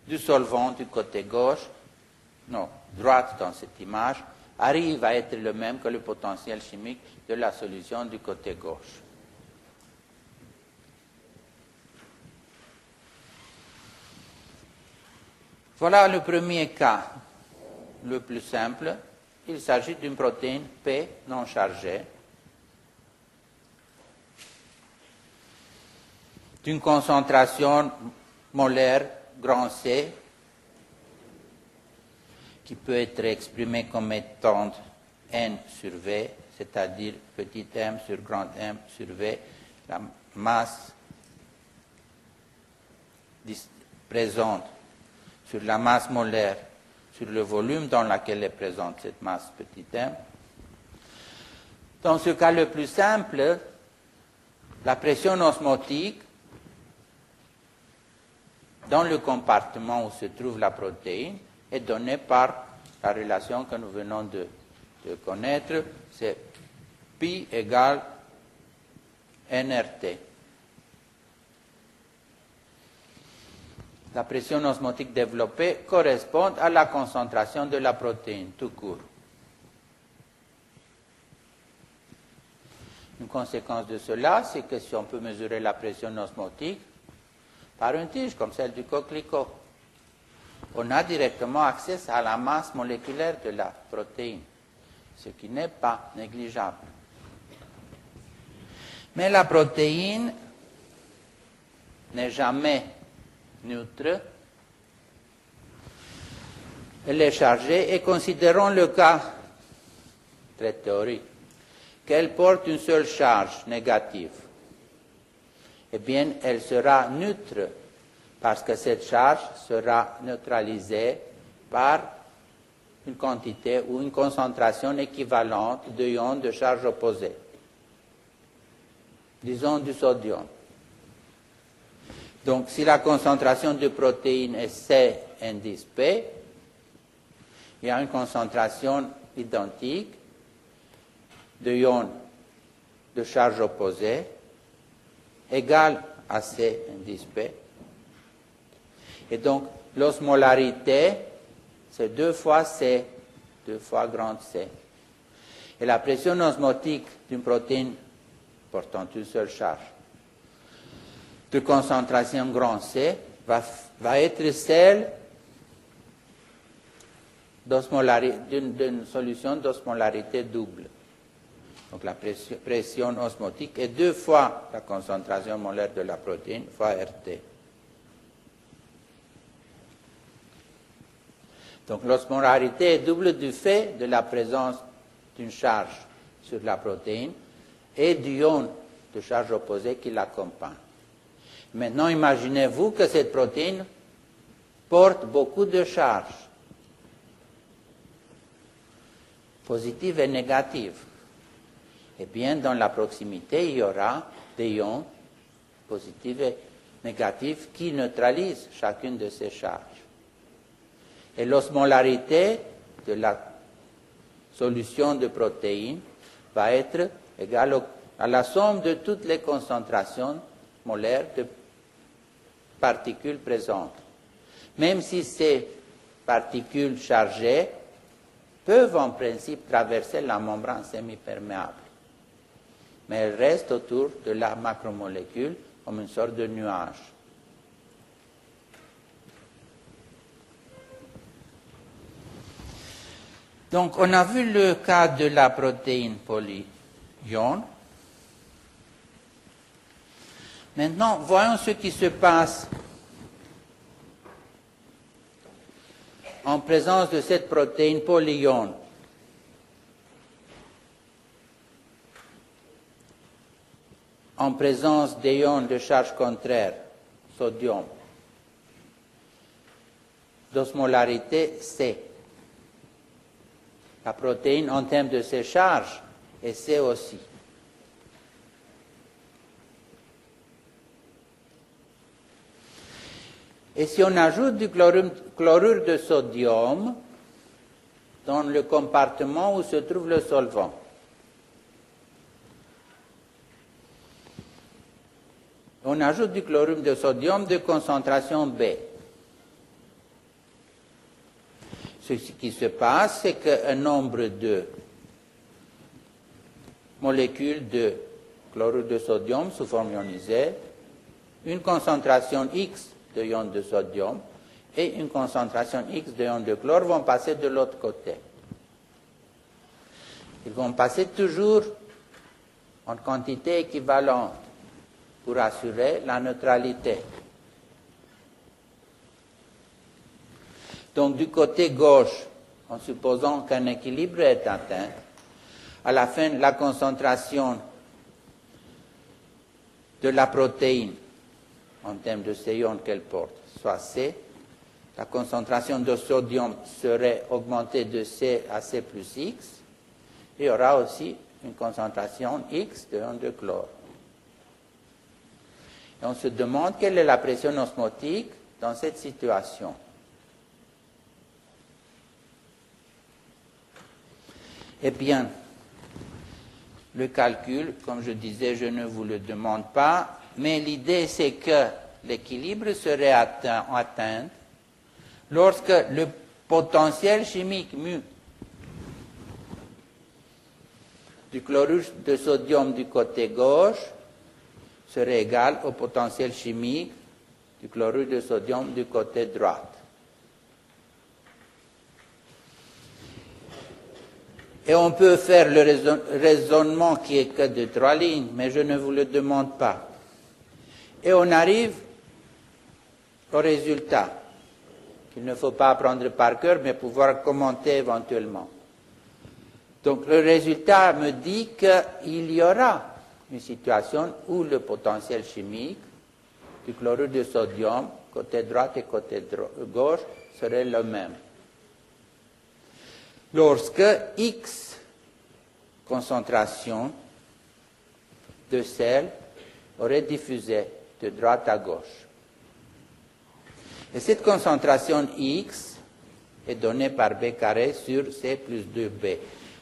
S1: du solvant du côté gauche, droite dans cette image, arrivent à être le même que le potentiel chimique de la solution du côté gauche. Voilà le premier cas, le plus simple. Il s'agit d'une protéine P non chargée, d'une concentration molaire grand C, qui peut être exprimée comme étant N sur V, c'est-à-dire petit m sur grand M sur V, la masse présente sur la masse molaire, sur le volume dans lequel est présente cette masse petit m. Dans ce cas le plus simple, la pression osmotique dans le compartiment où se trouve la protéine est donnée par la relation que nous venons de connaître, c'est pi égale nRT. La pression osmotique développée correspond à la concentration de la protéine, tout court. Une conséquence de cela, c'est que si on peut mesurer la pression osmotique par une tige comme celle du coquelicot, on a directement accès à la masse moléculaire de la protéine, ce qui n'est pas négligeable. Mais la protéine n'est jamais neutre, elle est chargée, et considérons le cas très théorique, qu'elle porte une seule charge négative. Eh bien, elle sera neutre, parce que cette charge sera neutralisée par une quantité ou une concentration équivalente de ions de charge opposée. Disons du sodium. Donc, si la concentration de protéines est C indice P, il y a une concentration identique de ions de charge opposée égale à C indice B. Et donc, l'osmolarité, c'est 2 fois C, 2 fois grand C. Et la pression osmotique d'une protéine portant une seule charge de concentration grand C va être celle d'une solution d'osmolarité double. Donc la pression osmotique est 2 fois la concentration molaire de la protéine fois RT. Donc l'osmolarité est double du fait de la présence d'une charge sur la protéine et du ion de charge opposée qui l'accompagne. Maintenant, imaginez-vous que cette protéine porte beaucoup de charges, positives et négatives. Eh bien, dans la proximité, il y aura des ions positifs et négatifs qui neutralisent chacune de ces charges. Et l'osmolarité de la solution de protéines va être égale à la somme de toutes les concentrations molaires de particules présentes. Même si ces particules chargées peuvent en principe traverser la membrane semi-perméable, mais elles restent autour de la macromolécule comme une sorte de nuage. Donc, on a vu le cas de la protéine polyion. Maintenant, voyons ce qui se passe en présence de cette protéine polyion. En présence d'ions de charge contraire, sodium, d'osmolarité C. La protéine, en termes de ses charges, est C aussi. Et si on ajoute du chlorure de sodium dans le compartiment où se trouve le solvant, on ajoute du chlorure de sodium de concentration B. Ce qui se passe, c'est qu'un nombre de molécules de chlorure de sodium sous forme ionisée, une concentration X de ion de sodium et une concentration X de ion de chlore vont passer de l'autre côté. Ils vont passer toujours en quantité équivalente pour assurer la neutralité. Donc du côté gauche, en supposant qu'un équilibre est atteint, à la fin, la concentration de la protéine, en termes de ces ions qu'elle porte, soit C, la concentration de sodium serait augmentée de C à C plus X, et il y aura aussi une concentration X de ion de chlore. Et on se demande quelle est la pression osmotique dans cette situation. Eh bien, le calcul, comme je disais, je ne vous le demande pas, mais l'idée c'est que l'équilibre serait atteint lorsque le potentiel chimique mu du chlorure de sodium du côté gauche serait égal au potentiel chimique du chlorure de sodium du côté droit. Et on peut faire le raisonnement qui est que de 3 lignes, mais je ne vous le demande pas. Et on arrive au résultat, qu'il ne faut pas apprendre par cœur, mais pouvoir commenter éventuellement. Donc le résultat me dit qu'il y aura une situation où le potentiel chimique du chlorure de sodium, côté droit et côté gauche, serait le même. Lorsque X concentration de sel aurait diffusé de droite à gauche. Et cette concentration X est donnée par B carré sur C plus 2B.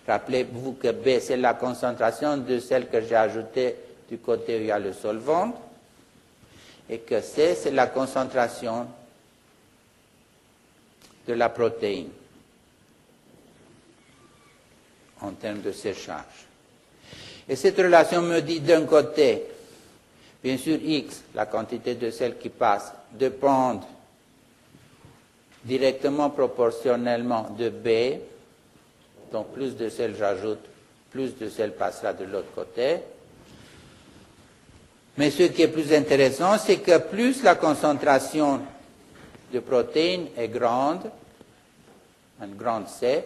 S1: Rappelez-vous que B, c'est la concentration de sel que j'ai ajoutée du côté où il y a le solvant, et que C, c'est la concentration de la protéine en termes de ses charges. Et cette relation me dit d'un côté, bien sûr, X, la quantité de sel qui passe, dépend directement proportionnellement de B. Donc plus de sel j'ajoute, plus de sel passera de l'autre côté. Mais ce qui est plus intéressant, c'est que plus la concentration de protéines est grande, une grande C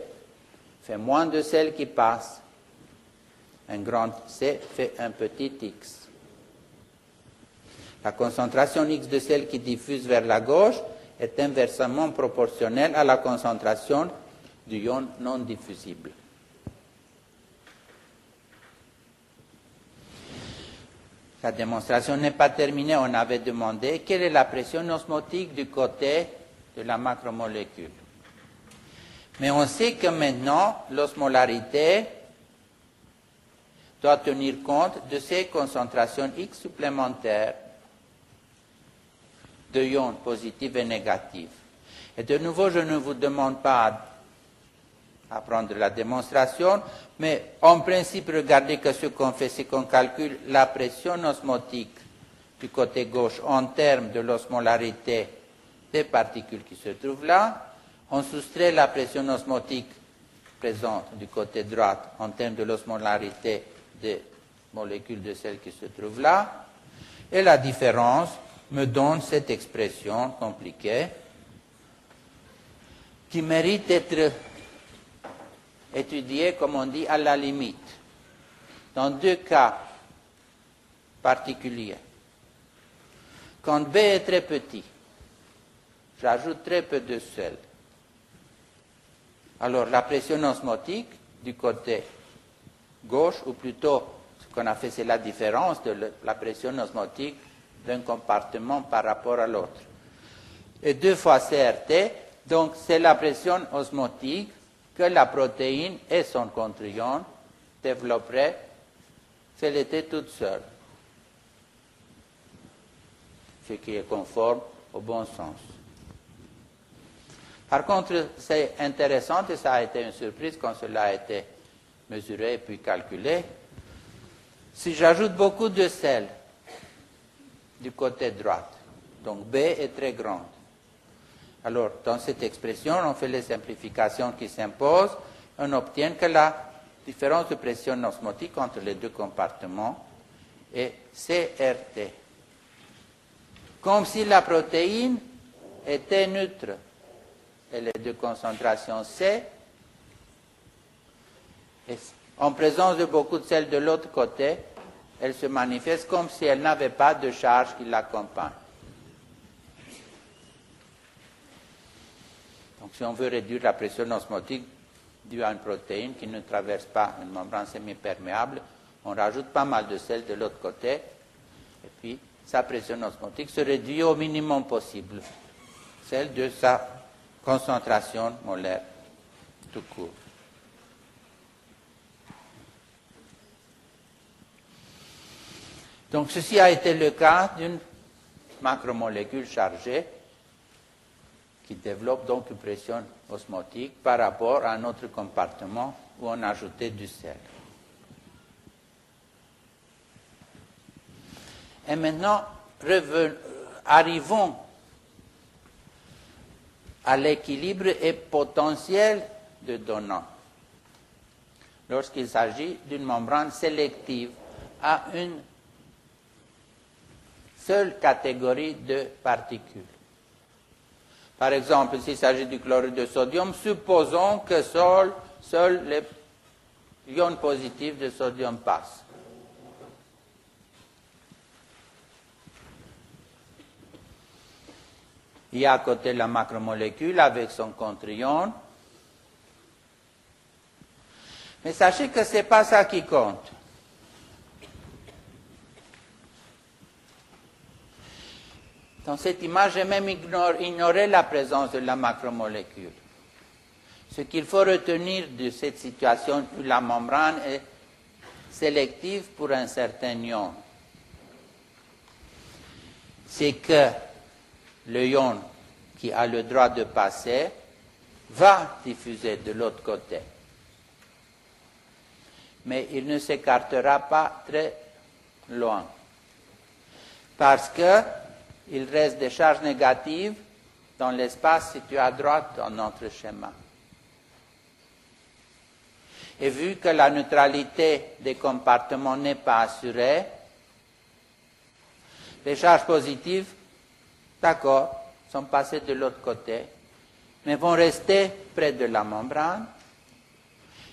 S1: fait moins de sel qui passe, un grand C fait un petit X. La concentration X de sel qui diffuse vers la gauche est inversement proportionnelle à la concentration du ion non diffusible. La démonstration n'est pas terminée. On avait demandé quelle est la pression osmotique du côté de la macromolécule. Mais on sait que maintenant, l'osmolarité doit tenir compte de ces concentrations X supplémentaires de ions positifs et négatifs. Et de nouveau, je ne vous demande pas à prendre la démonstration, mais en principe, regardez que ce qu'on fait, c'est qu'on calcule la pression osmotique du côté gauche en termes de l'osmolarité des particules qui se trouvent là. On soustrait la pression osmotique présente du côté droit en termes de l'osmolarité des molécules de sel qui se trouvent là. Et la différence me donne cette expression compliquée qui mérite d'être étudiée, comme on dit, à la limite. Dans deux cas particuliers. Quand B est très petit, j'ajoute très peu de sel. Alors la pression osmotique du côté gauche, ou plutôt ce qu'on a fait, c'est la différence de la pression osmotique d'un compartiment par rapport à l'autre. Et 2 fois CRT, donc c'est la pression osmotique que la protéine et son contre-ion développeraient si elle était toute seule. Ce qui est conforme au bon sens. Par contre, c'est intéressant et ça a été une surprise quand cela a été mesuré et puis calculé. Si j'ajoute beaucoup de sel du côté droit, donc B est très grande. Alors, dans cette expression, on fait les simplifications qui s'imposent, on obtient que la différence de pression osmotique entre les deux compartiments est CRT. Comme si la protéine était neutre. Et les deux concentrations C, et en présence de beaucoup de sel de l'autre côté, elle se manifeste comme si elle n'avait pas de charge qui l'accompagne. Donc si on veut réduire la pression osmotique due à une protéine qui ne traverse pas une membrane semi-perméable, on rajoute pas mal de sel de l'autre côté, et puis sa pression osmotique se réduit au minimum possible, celle de sa concentration molaire tout court. Donc ceci a été le cas d'une macromolécule chargée qui développe donc une pression osmotique par rapport à un autre compartiment où on ajoutait du sel. Et maintenant, arrivons à l'équilibre et potentiel de donnant lorsqu'il s'agit d'une membrane sélective à une seule catégorie de particules. Par exemple, s'il s'agit du chlorure de sodium, supposons que seuls les ions positifs de sodium passent. Il y a à côté la macromolécule avec son contre-ion. Mais sachez que ce n'est pas ça qui compte. Dans cette image, j'ai même ignoré la présence de la macromolécule. Ce qu'il faut retenir de cette situation où la membrane est sélective pour un certain ion, c'est que le ion qui a le droit de passer va diffuser de l'autre côté. Mais il ne s'écartera pas très loin. Parce qu'il reste des charges négatives dans l'espace situé à droite dans notre schéma. Et vu que la neutralité des compartiments n'est pas assurée, les charges positives, d'accord, sont passées de l'autre côté, mais vont rester près de la membrane,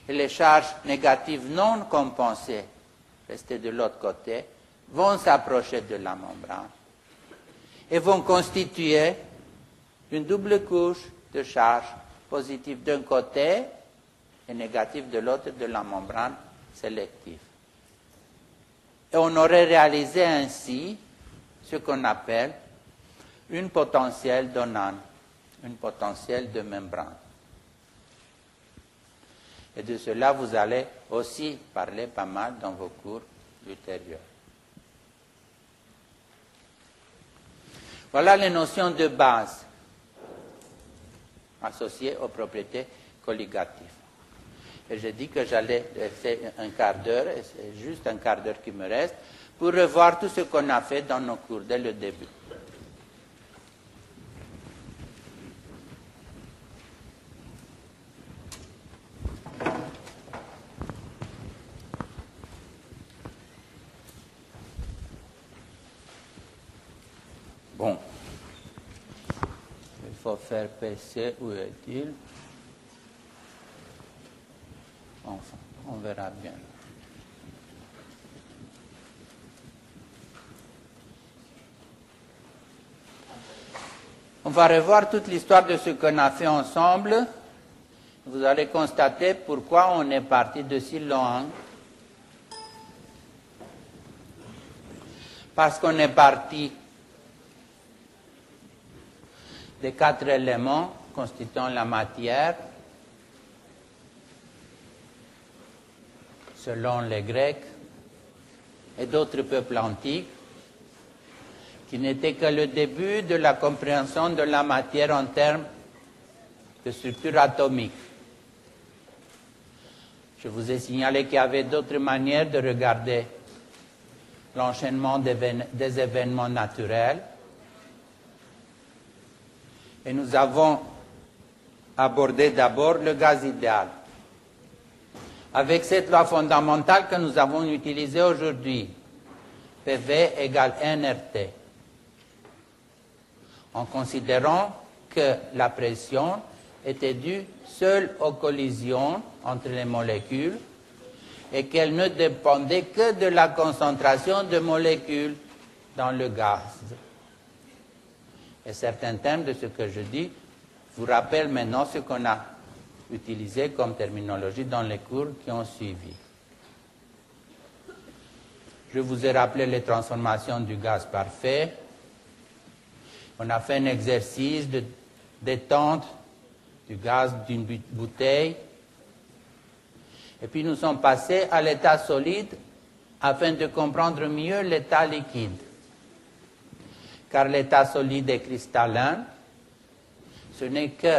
S1: et les charges négatives non compensées, restées de l'autre côté, vont s'approcher de la membrane et vont constituer une double couche de charges positives d'un côté et négatives de l'autre de la membrane sélective. Et on aurait réalisé ainsi ce qu'on appelle une potentielle donnante, une potentielle de membrane. Et de cela, vous allez aussi parler pas mal dans vos cours ultérieurs. Voilà les notions de base associées aux propriétés colligatives. Et j'ai dit que j'allais laisser un quart d'heure, et c'est juste un quart d'heure qui me reste, pour revoir tout ce qu'on a fait dans nos cours dès le début. Bon. Il faut faire PC, où est-il? Enfin, on verra bien. On va revoir toute l'histoire de ce qu'on a fait ensemble. Vous allez constater pourquoi on est parti de si loin. Parce qu'on est parti des 4 éléments constituant la matière, selon les Grecs et d'autres peuples antiques, qui n'était que le début de la compréhension de la matière en termes de structure atomique. Je vous ai signalé qu'il y avait d'autres manières de regarder l'enchaînement des événements naturels. Et nous avons abordé d'abord le gaz idéal. Avec cette loi fondamentale que nous avons utilisée aujourd'hui, PV égale nRT, en considérant que la pression était due seule aux collisions entre les molécules et qu'elle ne dépendait que de la concentration de molécules dans le gaz. Et certains termes de ce que je dis vous rappellent maintenant ce qu'on a utilisé comme terminologie dans les cours qui ont suivi. Je vous ai rappelé les transformations du gaz parfait. On a fait un exercice de détente du gaz d'une bouteille. Et puis nous sommes passés à l'état solide afin de comprendre mieux l'état liquide. Car l'état solide est cristallin, ce n'est que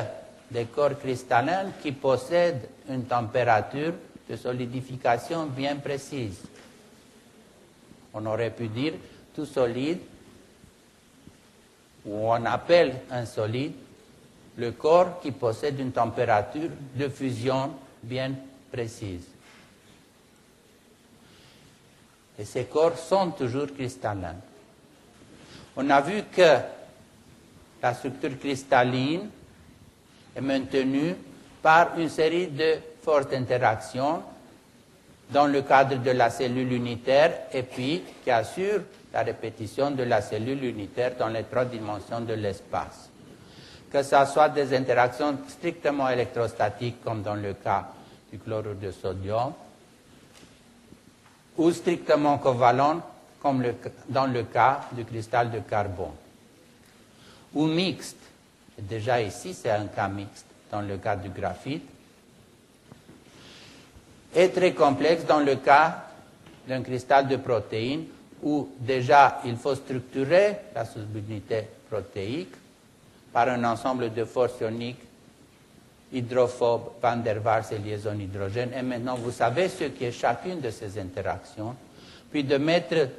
S1: des corps cristallins qui possèdent une température de solidification bien précise. On aurait pu dire tout solide, ou on appelle un solide le corps qui possède une température de fusion bien précise. Et ces corps sont toujours cristallins. On a vu que la structure cristalline est maintenue par une série de fortes interactions dans le cadre de la cellule unitaire et puis qui assure la répétition de la cellule unitaire dans les 3 dimensions de l'espace. Que ce soit des interactions strictement électrostatiques comme dans le cas du chlorure de sodium ou strictement covalentes comme dans le cas du cristal de carbone, ou mixte, déjà ici c'est un cas mixte dans le cas du graphite, et très complexe dans le cas d'un cristal de protéines où déjà il faut structurer la subunité protéique par un ensemble de forces ioniques hydrophobes, van der Waals et liaison hydrogène. Et maintenant, vous savez ce qui est chacune de ces interactions, puis de mettre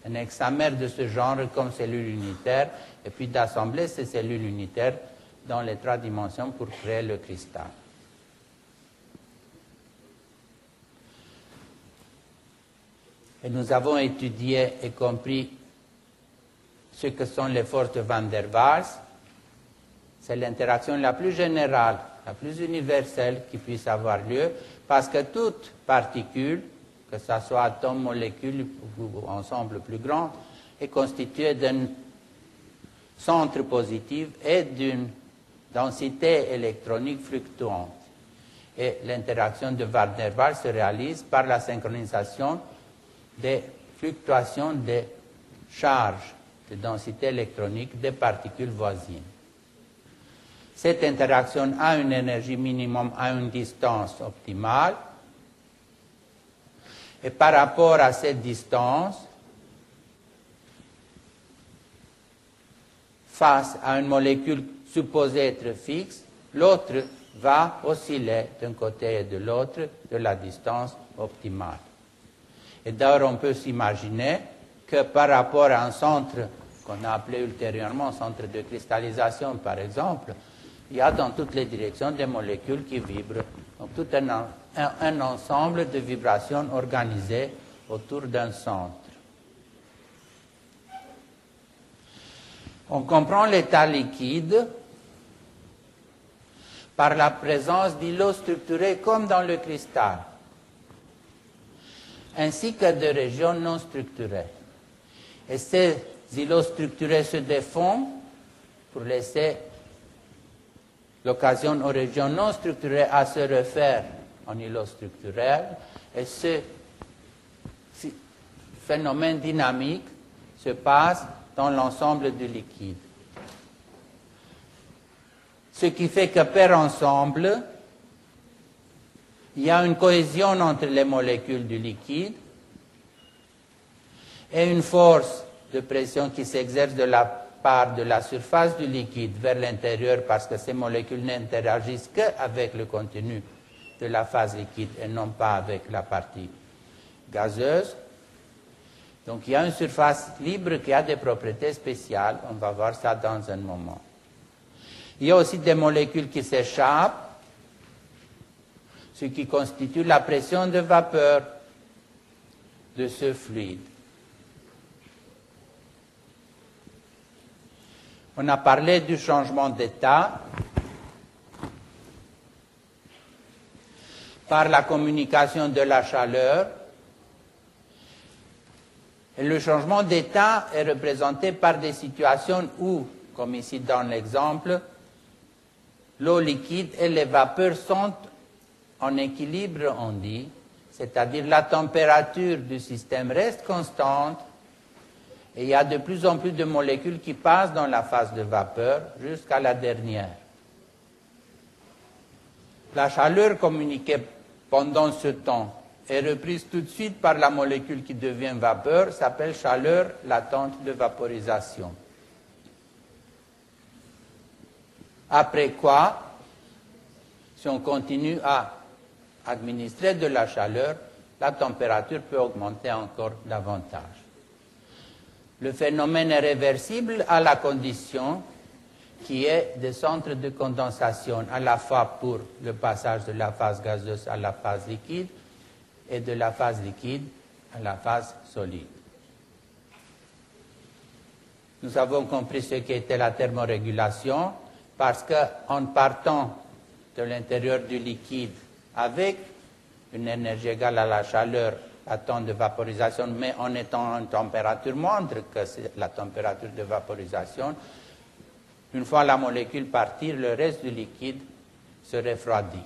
S1: un hexamère de ce genre comme cellule unitaire, et puis d'assembler ces cellules unitaires dans les 3 dimensions pour créer le cristal. Et nous avons étudié et compris ce que sont les forces de van der Waals. C'est l'interaction la plus générale, la plus universelle qui puisse avoir lieu, parce que toute particule, que ce soit atome, molécule ou ensemble plus grand, est constituée d'un centre positif et d'une densité électronique fluctuante. Et l'interaction de van der Waals se réalise par la synchronisation des fluctuations des charges de densité électronique des particules voisines. Cette interaction a une énergie minimum à une distance optimale, et par rapport à cette distance, face à une molécule supposée être fixe, l'autre va osciller d'un côté et de l'autre de la distance optimale. Et d'ailleurs, on peut s'imaginer que par rapport à un centre qu'on a appelé ultérieurement centre de cristallisation, par exemple, il y a dans toutes les directions des molécules qui vibrent. Donc tout un ensemble de vibrations organisées autour d'un centre. On comprend l'état liquide par la présence d'îlots structurés comme dans le cristal, ainsi que de régions non structurées. Et ces îlots structurés se défont pour laisser l'occasion aux régions non structurées à se refaire en îlots structurels, et ce phénomène dynamique se passe dans l'ensemble du liquide. Ce qui fait que par ensemble, il y a une cohésion entre les molécules du liquide et une force de pression qui s'exerce de la part de la surface du liquide vers l'intérieur, parce que ces molécules n'interagissent qu'avec le contenu de la phase liquide et non pas avec la partie gazeuse. Donc il y a une surface libre qui a des propriétés spéciales, on va voir ça dans un moment. Il y a aussi des molécules qui s'échappent, ce qui constitue la pression de vapeur de ce fluide. On a parlé du changement d'état par la communication de la chaleur. Et le changement d'état est représenté par des situations où, comme ici dans l'exemple, l'eau liquide et les vapeurs sont en équilibre, on dit, c'est-à-dire la température du système reste constante et il y a de plus en plus de molécules qui passent dans la phase de vapeur jusqu'à la dernière. La chaleur communiquée pendant ce temps est reprise tout de suite par la molécule qui devient vapeur, s'appelle chaleur latente de vaporisation. Après quoi, si on continue à administrer de la chaleur, la température peut augmenter encore davantage. Le phénomène est réversible à la condition qui est des centres de condensation, à la fois pour le passage de la phase gazeuse à la phase liquide et de la phase liquide à la phase solide. Nous avons compris ce qu'était la thermorégulation parce qu'en partant de l'intérieur du liquide avec une énergie égale à la chaleur latente de vaporisation, mais en étant à une température moindre que la température de vaporisation, une fois la molécule partie, le reste du liquide se refroidit.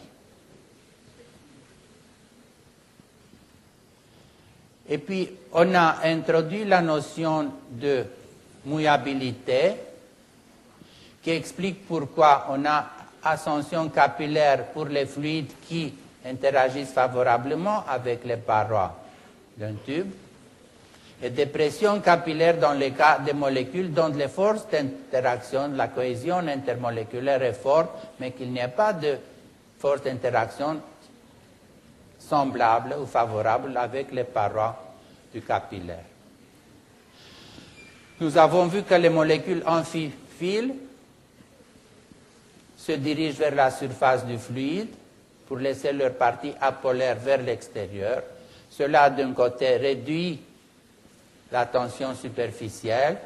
S1: Et puis, on a introduit la notion de mouillabilité qui explique pourquoi on a ascension capillaire pour les fluides qui interagissent favorablement avec les parois d'un tube et des pressions capillaires dans le cas des molécules dont les forces d'interaction, la cohésion intermoléculaire est forte, mais qu'il n'y a pas de force d'interaction semblable ou favorable avec les parois du capillaire. Nous avons vu que les molécules amphiphiles se dirigent vers la surface du fluide pour laisser leur partie apolaire vers l'extérieur. Cela, d'un côté, réduit la tension superficielle,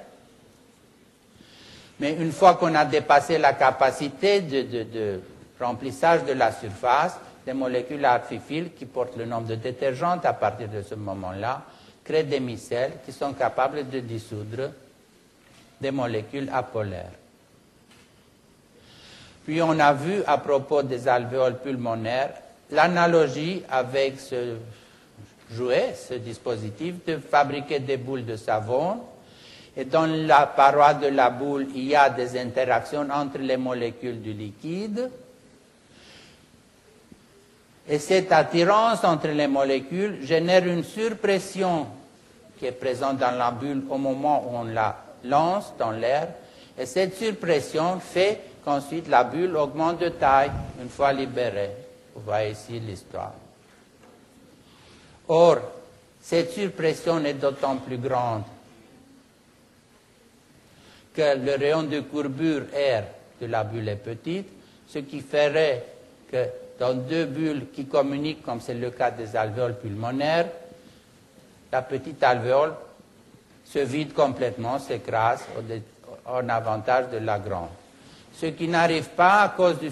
S1: mais une fois qu'on a dépassé la capacité de remplissage de la surface, les molécules amphiphiles, qui portent le nom de détergentes à partir de ce moment-là, créent des micelles qui sont capables de dissoudre des molécules apolaires. Puis on a vu à propos des alvéoles pulmonaires l'analogie avec ce jouet, ce dispositif, de fabriquer des boules de savon. Et dans la paroi de la boule, il y a des interactions entre les molécules du liquide. Et cette attirance entre les molécules génère une surpression qui est présente dans la bulle au moment où on la lance dans l'air. Et cette surpression fait qu'ensuite la bulle augmente de taille une fois libérée. Vous voyez ici l'histoire. Or, cette surpression est d'autant plus grande que le rayon de courbure R de la bulle est petit, ce qui ferait que dans deux bulles qui communiquent, comme c'est le cas des alvéoles pulmonaires, la petite alvéole se vide complètement, s'écrase en avantage de la grande. Ce qui n'arrive pas à cause du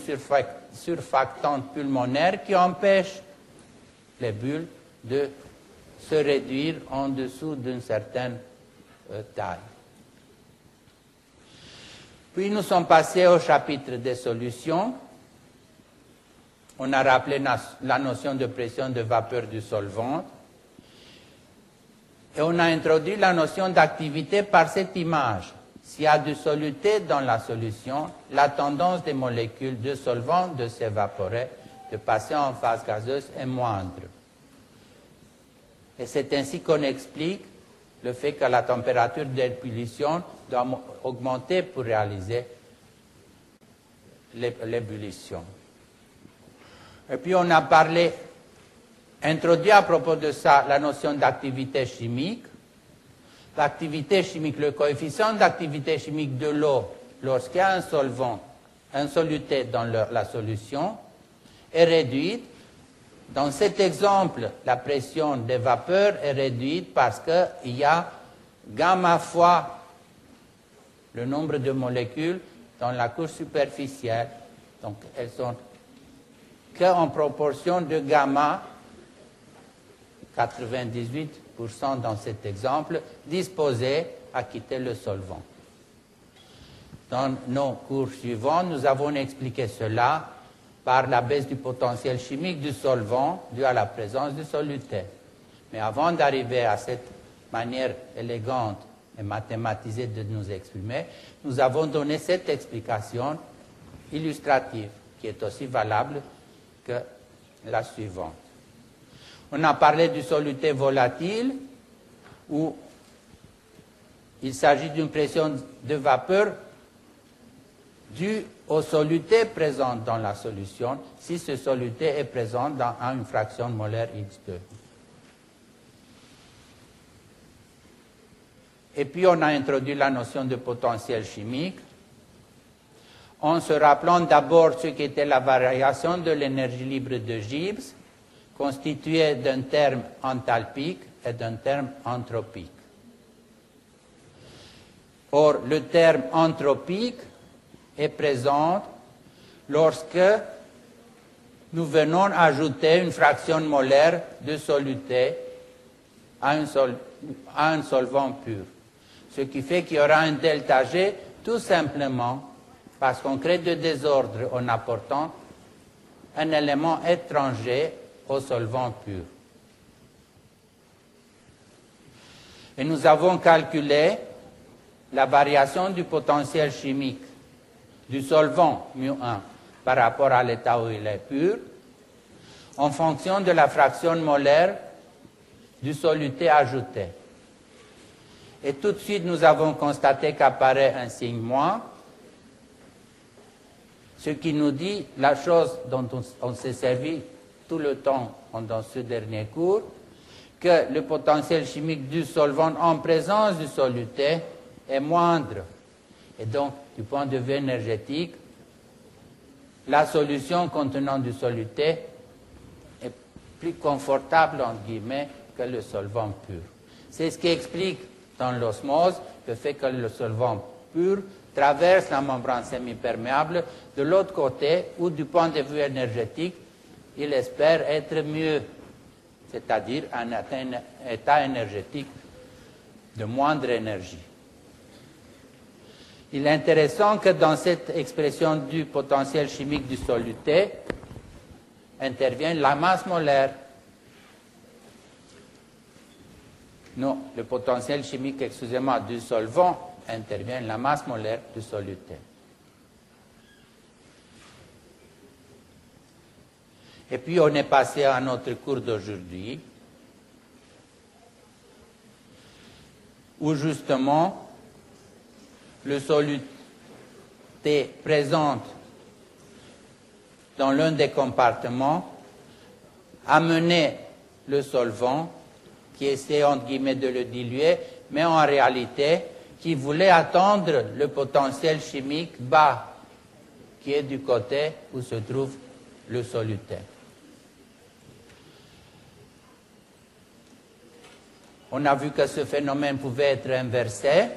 S1: surfactant pulmonaire qui empêche les bulles de se réduire en dessous d'une certaine taille. Puis nous sommes passés au chapitre des solutions. On a rappelé la notion de pression de vapeur du solvant. Et on a introduit la notion d'activité par cette image. S'il y a du soluté dans la solution, la tendance des molécules de solvant de s'évaporer, de passer en phase gazeuse est moindre. Et c'est ainsi qu'on explique le fait que la température d'ébullition doit augmenter pour réaliser l'ébullition. Et puis on a introduit à propos de ça la notion d'activité chimique. L'activité chimique, le coefficient d'activité chimique de l'eau, lorsqu'il y a un solvant, un soluté dans la solution, est réduite. Dans cet exemple, la pression des vapeurs est réduite parce qu'il y a gamma fois le nombre de molécules dans la couche superficielle. Donc elles sont qu'en proportion de gamma, 98% dans cet exemple, disposées à quitter le solvant. Dans nos cours suivants, nous avons expliqué cela par la baisse du potentiel chimique du solvant dû à la présence du soluté. Mais avant d'arriver à cette manière élégante et mathématisée de nous exprimer, nous avons donné cette explication illustrative qui est aussi valable que la suivante. On a parlé du soluté volatile où il s'agit d'une pression de vapeur due au soluté présent dans la solution si ce soluté est présent dans une fraction molaire X2. Et puis on a introduit la notion de potentiel chimique en se rappelant d'abord ce qu'était la variation de l'énergie libre de Gibbs, constituée d'un terme enthalpique et d'un terme entropique. Or, le terme entropique est présent lorsque nous venons ajouter une fraction molaire de soluté à un solvant pur. Ce qui fait qu'il y aura un delta G tout simplement parce qu'on crée de désordre en apportant un élément étranger au solvant pur. Et nous avons calculé la variation du potentiel chimique du solvant μ1 par rapport à l'état où il est pur en fonction de la fraction molaire du soluté ajouté. Et tout de suite, nous avons constaté qu'apparaît un signe moins, ce qui nous dit la chose dont on s'est servi tout le temps dans ce dernier cours, que le potentiel chimique du solvant en présence du soluté est moindre. Et donc, du point de vue énergétique, la solution contenant du soluté est plus confortable, entre guillemets, que le solvant pur. C'est ce qui explique dans l'osmose le fait que le solvant pur traverse la membrane semi-perméable de l'autre côté, où du point de vue énergétique, il espère être mieux, c'est-à-dire un état énergétique de moindre énergie. Il est intéressant que dans cette expression du potentiel chimique du soluté intervient la masse molaire. Non, le potentiel chimique, excusez-moi, du solvant intervient la masse molaire du soluté. Et puis on est passé à notre cours d'aujourd'hui, où justement le soluté présente dans l'un des compartiments amenait le solvant qui essaie entre guillemets de le diluer, mais en réalité qui voulait attendre le potentiel chimique bas, qui est du côté où se trouve le soluté. On a vu que ce phénomène pouvait être inversé,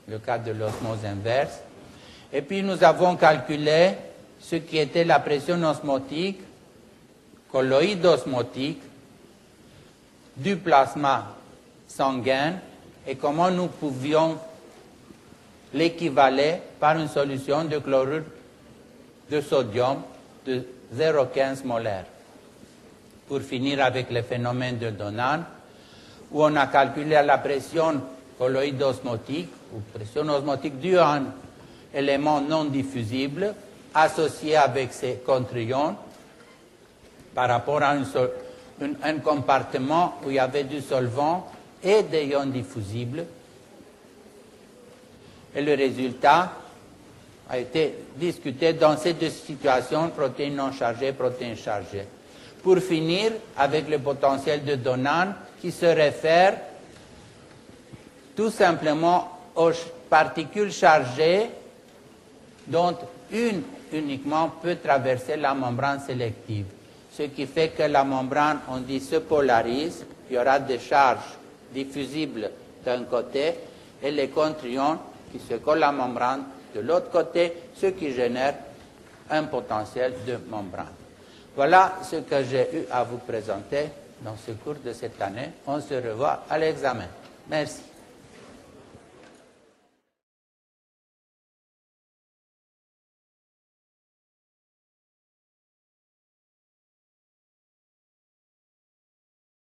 S1: le cas de l'osmose inverse. Et puis nous avons calculé ce qui était la pression osmotique, colloïde osmotique, du plasma sanguin et comment nous pouvions l'équivaler par une solution de chlorure de sodium de 0,15 molaire. Pour finir avec le phénomène de Donan, où on a calculé la pression colloïde osmotique, ou pression osmotique due à un élément non diffusible, associé avec ses contre-ions, par rapport à un compartiment où il y avait du solvant et des ions diffusibles. Et le résultat a été discuté dans ces deux situations, protéines non chargées, protéines chargées. Pour finir avec le potentiel de Donan qui se réfère tout simplement aux particules chargées dont une uniquement peut traverser la membrane sélective. Ce qui fait que la membrane, on dit, se polarise, il y aura des charges diffusibles d'un côté et les contre-ions qui se collent à la membrane de l'autre côté, ce qui génère un potentiel de membrane. Voilà ce que j'ai eu à vous présenter dans ce cours de cette année. On se revoit à l'examen. Merci.